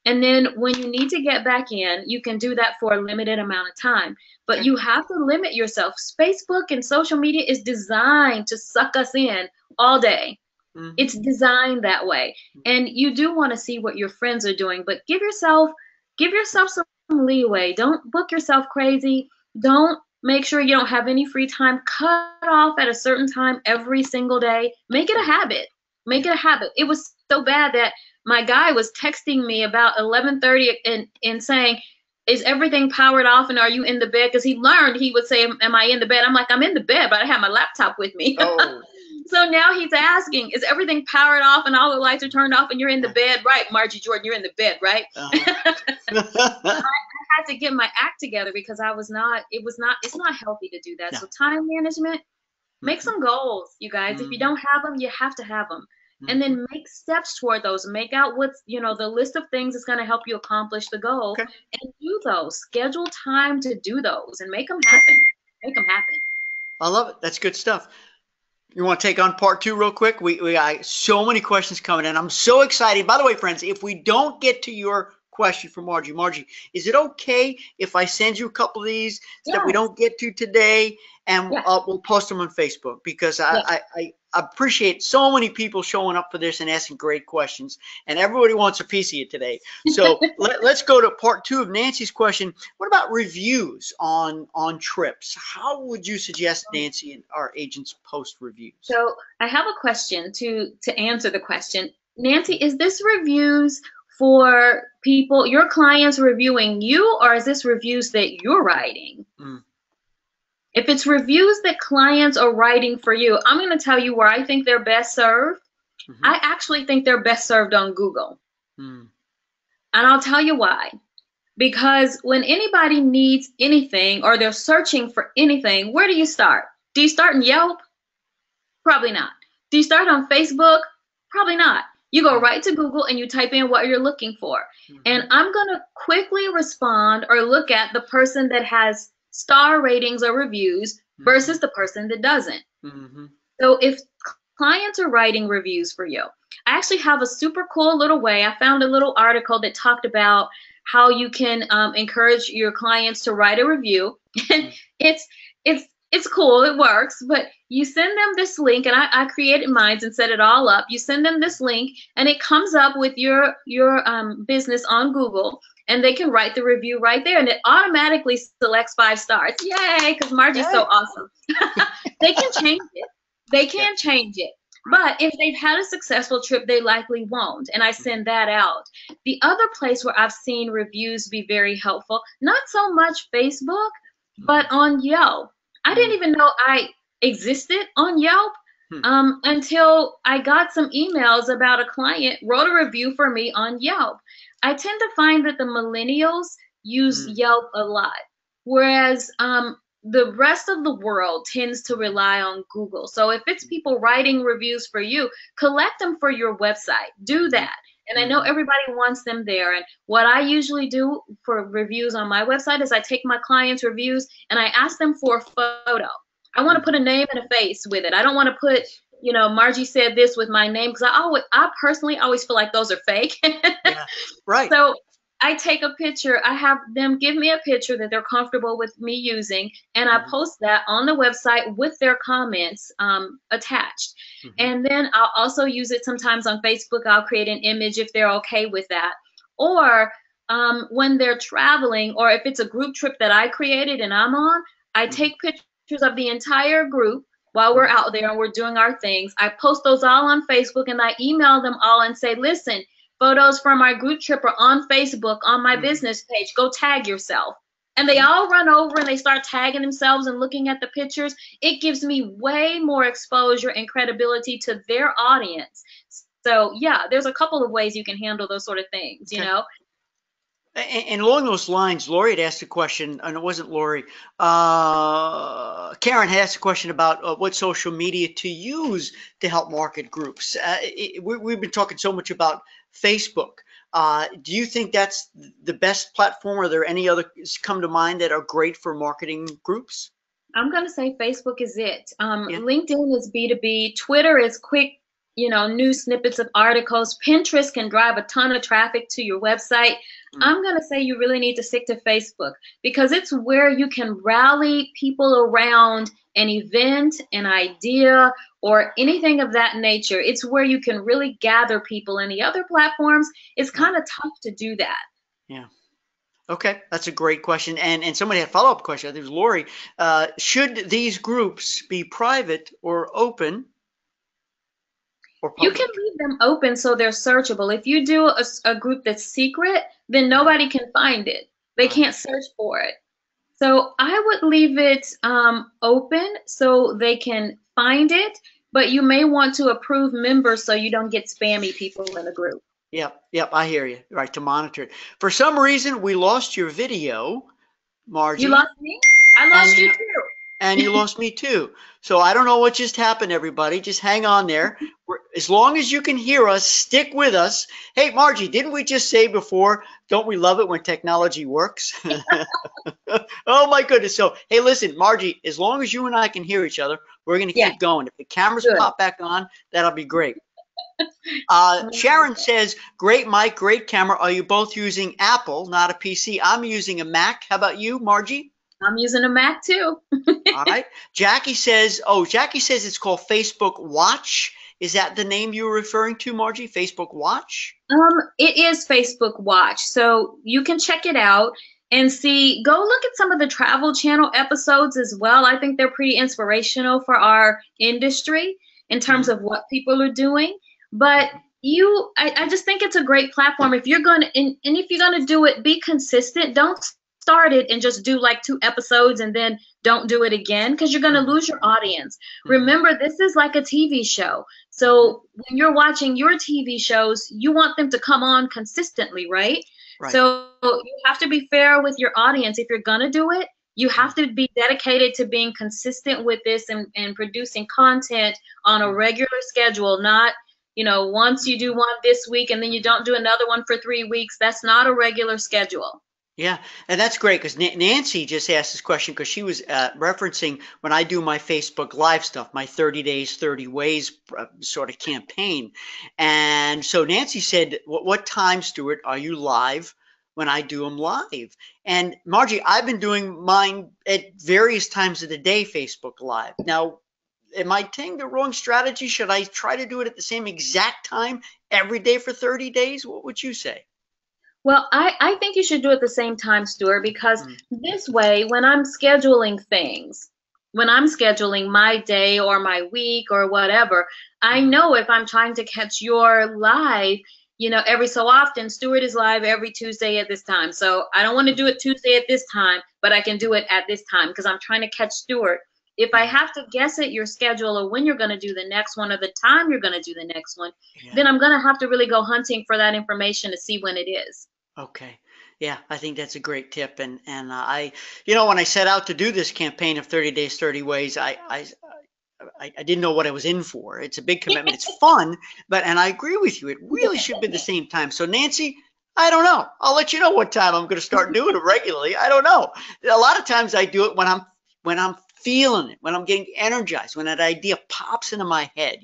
And then when you need to get back in, you can do that for a limited amount of time. But you have to limit yourself. Facebook and social media is designed to suck us in all day. Mm-hmm. It's designed that way. And you do want to see what your friends are doing, but give yourself some leeway. Don't book yourself crazy. Don't make sure you don't have any free time. Cut off at a certain time every single day. Make it a habit. Make it a habit. It was so bad that my guy was texting me about 11:30 and saying, is everything powered off and are you in the bed? Because he learned he would say, am I in the bed? I'm like, I'm in the bed, but I have my laptop with me. Oh. So now he's asking, is everything powered off and all the lights are turned off and you're in the bed? Right, Margie Jordan, you're in the bed, right? I had to get my act together because it's not healthy to do that. No. So time management, make some goals, you guys. If you don't have them, you have to have them. And then make steps toward those. Make out what's, the list of things that's going to help you accomplish the goal. Okay. And do those. Schedule time to do those and make them happen. Make them happen. I love it. That's good stuff. You want to take on part 2 real quick? We got so many questions coming in. I'm so excited. By the way, friends, if we don't get to your question for Margie, is it okay if I send you a couple of these that we don't get to today, and we'll post them on Facebook? Because I appreciate so many people showing up for this and asking great questions, and everybody wants a piece of you today. So let's go to part 2 of Nancy's question. What about reviews on trips? How would you suggest Nancy and our agents post reviews? So I have a question to answer the question. Nancy, is this reviews for people, your clients reviewing you, or is this reviews that you're writing? If it's reviews that clients are writing for you, I'm going to tell you where I think they're best served. I actually think they're best served on Google. And I'll tell you why. Because when anybody needs anything or they're searching for anything, where do you start? Do you start in Yelp? Probably not. Do you start on Facebook? Probably not. You go right to Google and you type in what you're looking for. And I'm going to quickly respond or look at the person that has star ratings or reviews versus the person that doesn't. So if clients are writing reviews for you, I actually have a super cool little way. I found a little article that talked about how you can encourage your clients to write a review. And it's cool, it works, but you send them this link, and I created mine and set it all up. You send them this link and it comes up with your business on Google, and they can write the review right there, and it automatically selects 5 stars. Yay, because Margie's so awesome. They can change it. They can change it. But if they've had a successful trip, they likely won't, and I send that out. The other place where I've seen reviews be very helpful, not so much Facebook, but on Yelp. I didn't even know I existed on Yelp until I got some emails about a client wrote a review for me on Yelp. I tend to find that the millennials use Yelp a lot, whereas the rest of the world tends to rely on Google. So if it's people writing reviews for you, collect them for your website. Do that. And I know everybody wants them there. And what I usually do for reviews on my website is I take my clients' reviews and I ask them for a photo. I want to put a name and a face with it. I don't want to put, Margie said this with my name, because I personally always feel like those are fake. Right. So I take a picture. I have them give me a picture that they're comfortable with me using, and I post that on the website with their comments attached. And then I'll also use it sometimes on Facebook. I'll create an image if they're okay with that. Or when they're traveling, or if it's a group trip that I created and I'm on, I take pictures of the entire group while we're out there and we're doing our things. I post those all on Facebook, and I email them all and say, listen, photos from our group trip are on Facebook on my business page. Go tag yourself. And they all run over and they start tagging themselves and looking at the pictures. It gives me way more exposure and credibility to their audience. So yeah, there's a couple of ways you can handle those sort of things, you know. And along those lines, Lori had asked a question, and it wasn't Lori. Karen had asked a question about what social media to use to help market groups. We've been talking so much about Facebook. Do you think that's the best platform? Are there any others come to mind that are great for marketing groups? I'm going to say Facebook is it. LinkedIn is B2B. Twitter is quick new snippets of articles. Pinterest can drive a ton of traffic to your website. I'm going to say you really need to stick to Facebook because it's where you can rally people around an event, an idea, or anything of that nature. It's where you can really gather people. And the other platforms, it's kind of tough to do that. Yeah. Okay, that's a great question. And somebody had a follow-up question. I think it was Lori. Should these groups be private or open or You public? can leave them open so they're searchable. If you do a group that's secret, then nobody can find it. They Right. can't search for it. So I would leave it open so they can find it, but you may want to approve members so you don't get spammy people in a group. Yep, I hear you. Right, to monitor it. For some reason, we lost your video, Margie. You lost me? I lost you too. And you lost me too. So I don't know what just happened, everybody. Just hang on there. As long as you can hear us, stick with us. Hey, Margie, didn't we just say before, don't we love it when technology works? Oh, my goodness. So, hey, listen, Margie, as long as you and I can hear each other, we're going to keep going. If the cameras pop back on, that'll be great. Sharon says, great mic, great camera. Are you both using Apple, not a PC? I'm using a Mac. How about you, Margie? I'm using a Mac too. All right. Jackie says it's called Facebook Watch. Is that the name you were referring to, Margie? Facebook Watch? It is Facebook Watch. So you can check it out and see, go look at some of the Travel Channel episodes as well. I think they're pretty inspirational for our industry in terms of what people are doing. But I just think it's a great platform. If you're going to, and if you're going to do it, be consistent. Don't start it and just do like 2 episodes and then don't do it again because you're going to lose your audience. Remember, this is like a TV show. So when you're watching your TV shows, you want them to come on consistently, right? So you have to be fair with your audience. If you're going to do it, you have to be dedicated to being consistent with this and producing content on a regular schedule, not once you do one this week and then you don't do another one for 3 weeks. That's not a regular schedule. Yeah, and that's great because Nancy just asked this question because she was referencing when I do my Facebook Live stuff, my 30 Days, 30 Ways sort of campaign. And so Nancy said, what time, Stuart, are you live when I do them live? And Margie, I've been doing mine at various times of the day, Facebook Live. Now, am I taking the wrong strategy? Should I try to do it at the same exact time every day for 30 days? What would you say? Well, I think you should do it at the same time, Stuart, because this way, when I'm scheduling things, when I'm scheduling my day or my week or whatever, I know if I'm trying to catch your live, every so often, Stuart is live every Tuesday at this time. So I don't want to do it Tuesday at this time, but I can do it at this time because I'm trying to catch Stuart. If I have to guess at your schedule or when you're going to do the next one or the time you're going to do the next one, then I'm going to have to really go hunting for that information to see when it is. Okay. Yeah, I think that's a great tip. And I, when I set out to do this campaign of 30 Days, 30 Ways, I didn't know what I was in for. It's a big commitment. It's fun, and I agree with you. It really should be the same time. So Nancy, I don't know. I'll let you know what time I'm going to start doing it regularly. I don't know. A lot of times I do it when I'm feeling it, when I'm getting energized, when that idea pops into my head,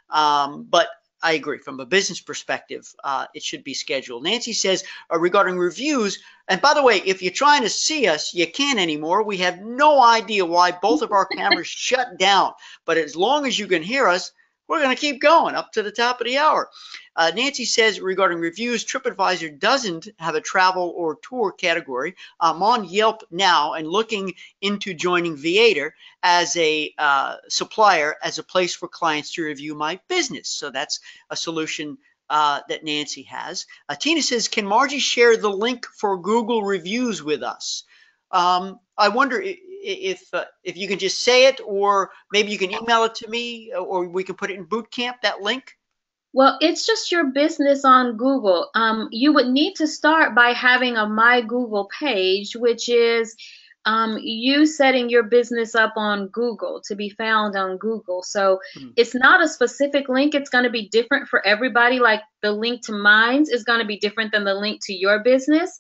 but I agree. From a business perspective, it should be scheduled. Nancy says regarding reviews, and by the way, if you're trying to see us, you can't anymore. We have no idea why both of our cameras shut down. But as long as you can hear us, we're going to keep going up to the top of the hour. Nancy says regarding reviews, TripAdvisor doesn't have a travel or tour category. I'm on Yelp now and looking into joining Viator as a supplier, as a place for clients to review my business. So that's a solution that Nancy has. Tina says, can Margie share the link for Google reviews with us? I wonder if you can just say it, or maybe you can email it to me, or we can put it in boot camp, that link. Well, it's just your business on Google. You would need to start by having a My Google page, which is you setting your business up on Google to be found on Google. So it's not a specific link. It's going to be different for everybody. Like the link to mine is going to be different than the link to your business.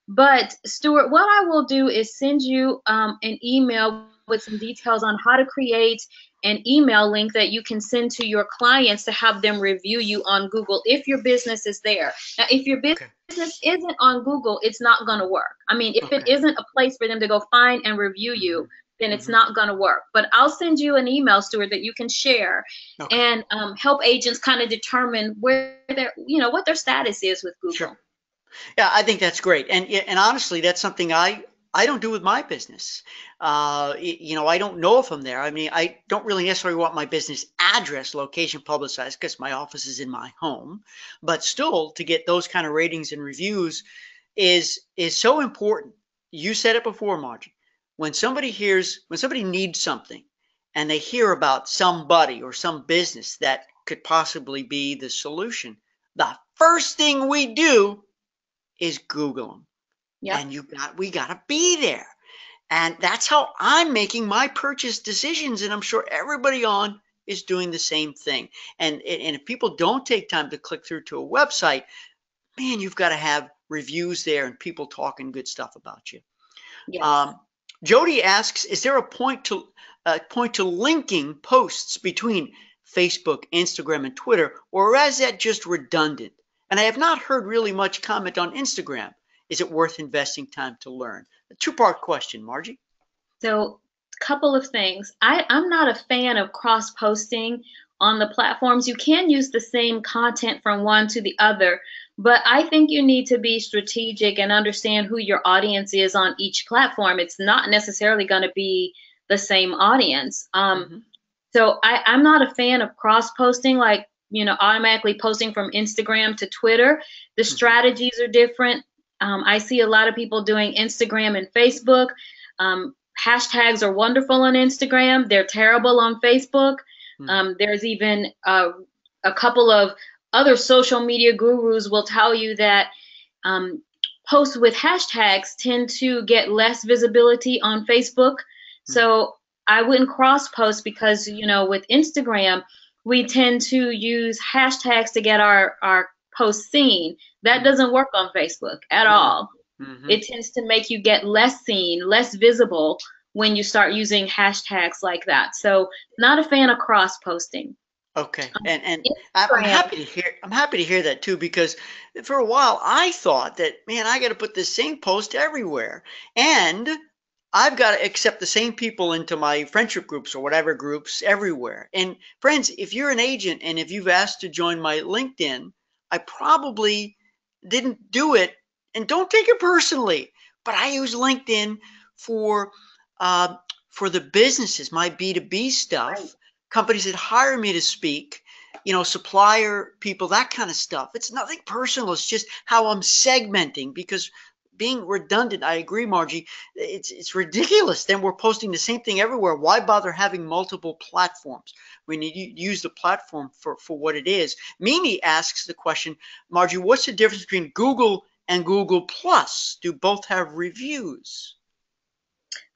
But Stuart, what I will do is send you an email with some details on how to create an email link that you can send to your clients to have them review you on Google if your business is there. Now, if your Okay. business isn't on Google, it's not going to work. I mean, if it Okay. isn't a place for them to go find and review you, then it's not going to work. But I'll send you an email, Stuart, that you can share Okay. and help agents kind of determine where their, what their status is with Google. Sure. Yeah, I think that's great. And honestly, that's something I don't do with my business. I don't know if I'm there. I mean, I don't really necessarily want my business address, location publicized because my office is in my home. But still, to get those kind of ratings and reviews is so important. You said it before, Margie. When somebody needs something and they hear about somebody or some business that could possibly be the solution, the first thing we do is Google them. Yep. And we got to be there. And that's how I'm making my purchase decisions. And I'm sure everybody on is doing the same thing. And if people don't take time to click through to a website, man, you've got to have reviews there and people talking good stuff about you. Yes. Jody asks, is there a point to linking posts between Facebook, Instagram, and Twitter, or is that just redundant? And I have not heard really much comment on Instagram. Is it worth investing time to learn? A two-part question, Margie. So, a couple of things. I'm not a fan of cross-posting on the platforms. You can use the same content from one to the other, but I think you need to be strategic and understand who your audience is on each platform. It's not necessarily going to be the same audience. So I'm not a fan of cross-posting, like, automatically posting from Instagram to Twitter. The strategies are different. I see a lot of people doing Instagram and Facebook. Hashtags are wonderful on Instagram. They're terrible on Facebook. There's even a couple of other social media gurus will tell you that posts with hashtags tend to get less visibility on Facebook. So I wouldn't cross post because, with Instagram, we tend to use hashtags to get our posts seen. That doesn't work on Facebook at all. It tends to make you get less seen, less visible when you start using hashtags like that. So not a fan of cross posting. Okay, and I'm happy to hear that too, because for a while I thought that, man, I got to put the same post everywhere, and I've got to accept the same people into my friendship groups or whatever groups everywhere. And friends, if you're an agent and if you've asked to join my LinkedIn, I probably didn't do it, and don't take it personally, but I use LinkedIn for the businesses, my B2B stuff. Right. Companies that hire me to speak, supplier people, that kind of stuff. It's nothing personal. It's just how I'm segmenting, because being redundant, I agree, Margie, it's ridiculous. Then we're posting the same thing everywhere. Why bother having multiple platforms? We need to use the platform for what it is. Mimi asks the question, Margie, what's the difference between Google and Google Plus? Do both have reviews?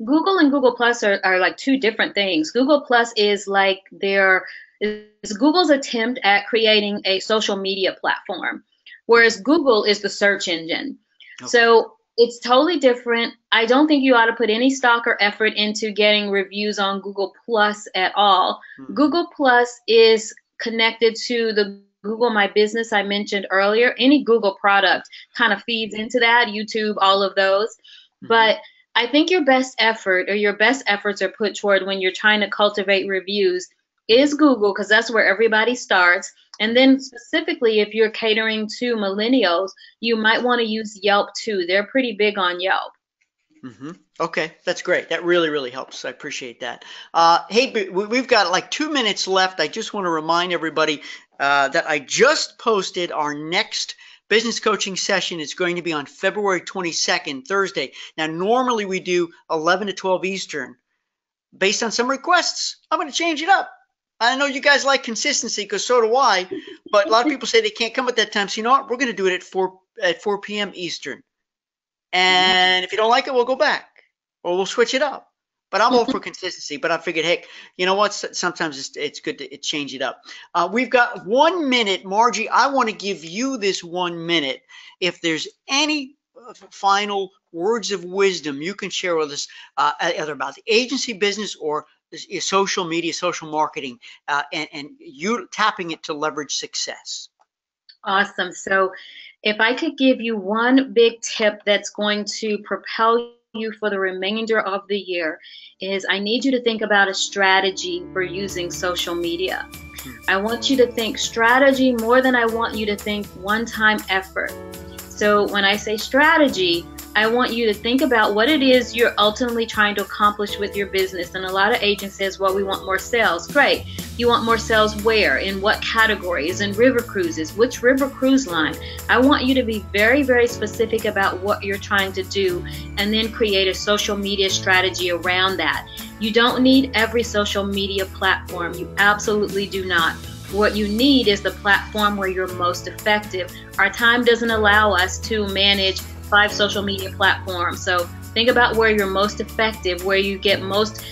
Google and Google Plus are like two different things. Google Plus is like Google's attempt at creating a social media platform, whereas Google is the search engine. Okay. So it's totally different. I don't think you ought to put any stock or effort into getting reviews on Google Plus at all. Google Plus is connected to the Google My Business I mentioned earlier. Any Google product kind of feeds into that, YouTube, all of those. But I think your best efforts are put toward when you're trying to cultivate reviews is Google, because that's where everybody starts. And then specifically, if you're catering to millennials, you might want to use Yelp too. They're pretty big on Yelp. Okay, that's great. That really, really helps. I appreciate that. Hey, we've got like 2 minutes left. I just want to remind everybody that I just posted our next business coaching session. Is going to be on February 22nd, Thursday. Now, normally we do 11 to 12 Eastern. Based on some requests, I'm going to change it up. I know you guys like consistency, because so do I, but a lot of people say they can't come at that time. So you know what? We're going to do it at 4 p.m. Eastern. And if you don't like it, we'll go back or we'll switch it up. But I'm all for consistency. But I figured, heck, you know what? Sometimes it's good to change it up. We've got 1 minute. Margie, I want to give you this 1 minute. If there's any final words of wisdom you can share with us, either about the agency business or social media, social marketing, and you tapping it to leverage success? Awesome. So if I could give you one big tip that's going to propel you for the remainder of the year, is I need you to think about a strategy for using social media. I want you to think strategy more than I want you to think one-time effort. So when I say strategy, I want you to think about what it is you're ultimately trying to accomplish with your business. And a lot of agents says, well, we want more sales. Great. You want more sales where? In what categories? In river cruises? Which river cruise line? I want you to be very, very specific about what you're trying to do, and then create a social media strategy around that. You don't need every social media platform. You absolutely do not. What you need is the platform where you're most effective. Our time doesn't allow us to manage 5 social media platforms. So think about where you're most effective, where you get most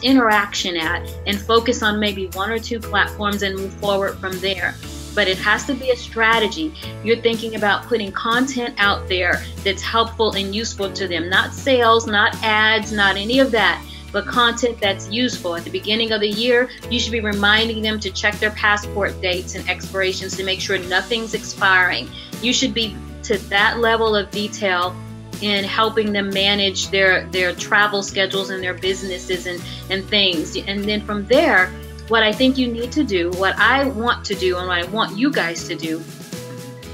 interaction at, and focus on maybe 1 or 2 platforms and move forward from there. But it has to be a strategy. You're thinking about putting content out there that's helpful and useful to them. Not sales, not ads, not any of that, but content that's useful. At the beginning of the year, you should be reminding them to check their passport dates and expirations to make sure nothing's expiring. You should be to that level of detail in helping them manage their travel schedules and their businesses and things. And then from there, what I think you need to do, what I want to do, and what I want you guys to do,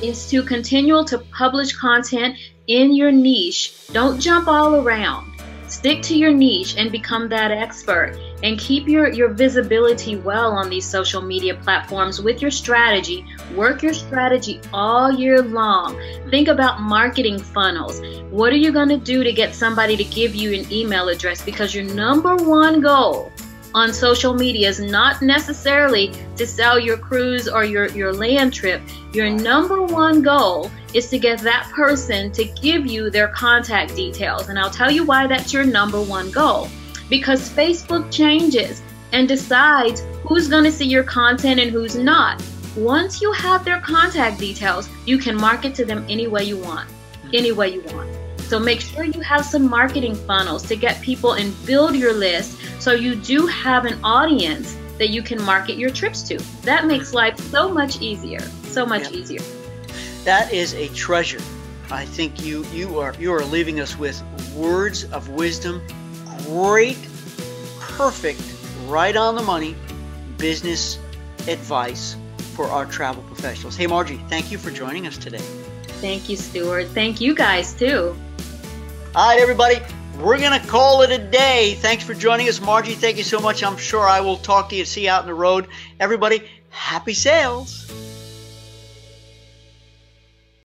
is to continue to publish content in your niche. Don't jump all around. Stick to your niche and become that expert, and keep your visibility well on these social media platforms with your strategy. Work your strategy all year long. Think about marketing funnels. What are you going to do to get somebody to give you an email address? Because your number one goal on social media is not necessarily to sell your cruise or your land trip. Your number one goal is to get that person to give you their contact details. And I'll tell you why that's your number one goal. Because Facebook changes and decides who's going to see your content and who's not. Once you have their contact details, you can market to them any way you want. Any way you want. So make sure you have some marketing funnels to get people and build your list, so you do have an audience that you can market your trips to. That makes life so much easier, so much easier. That is a treasure. I think you are leaving us with words of wisdom, great, perfect, right on the money business advice for our travel professionals. Hey Margie, thank you for joining us today. Thank you, Stuart. Thank you guys too. All right, everybody, we're going to call it a day. Thanks for joining us. Margie, thank you so much. I'm sure I will talk to you, see you out on the road. Everybody, happy sales.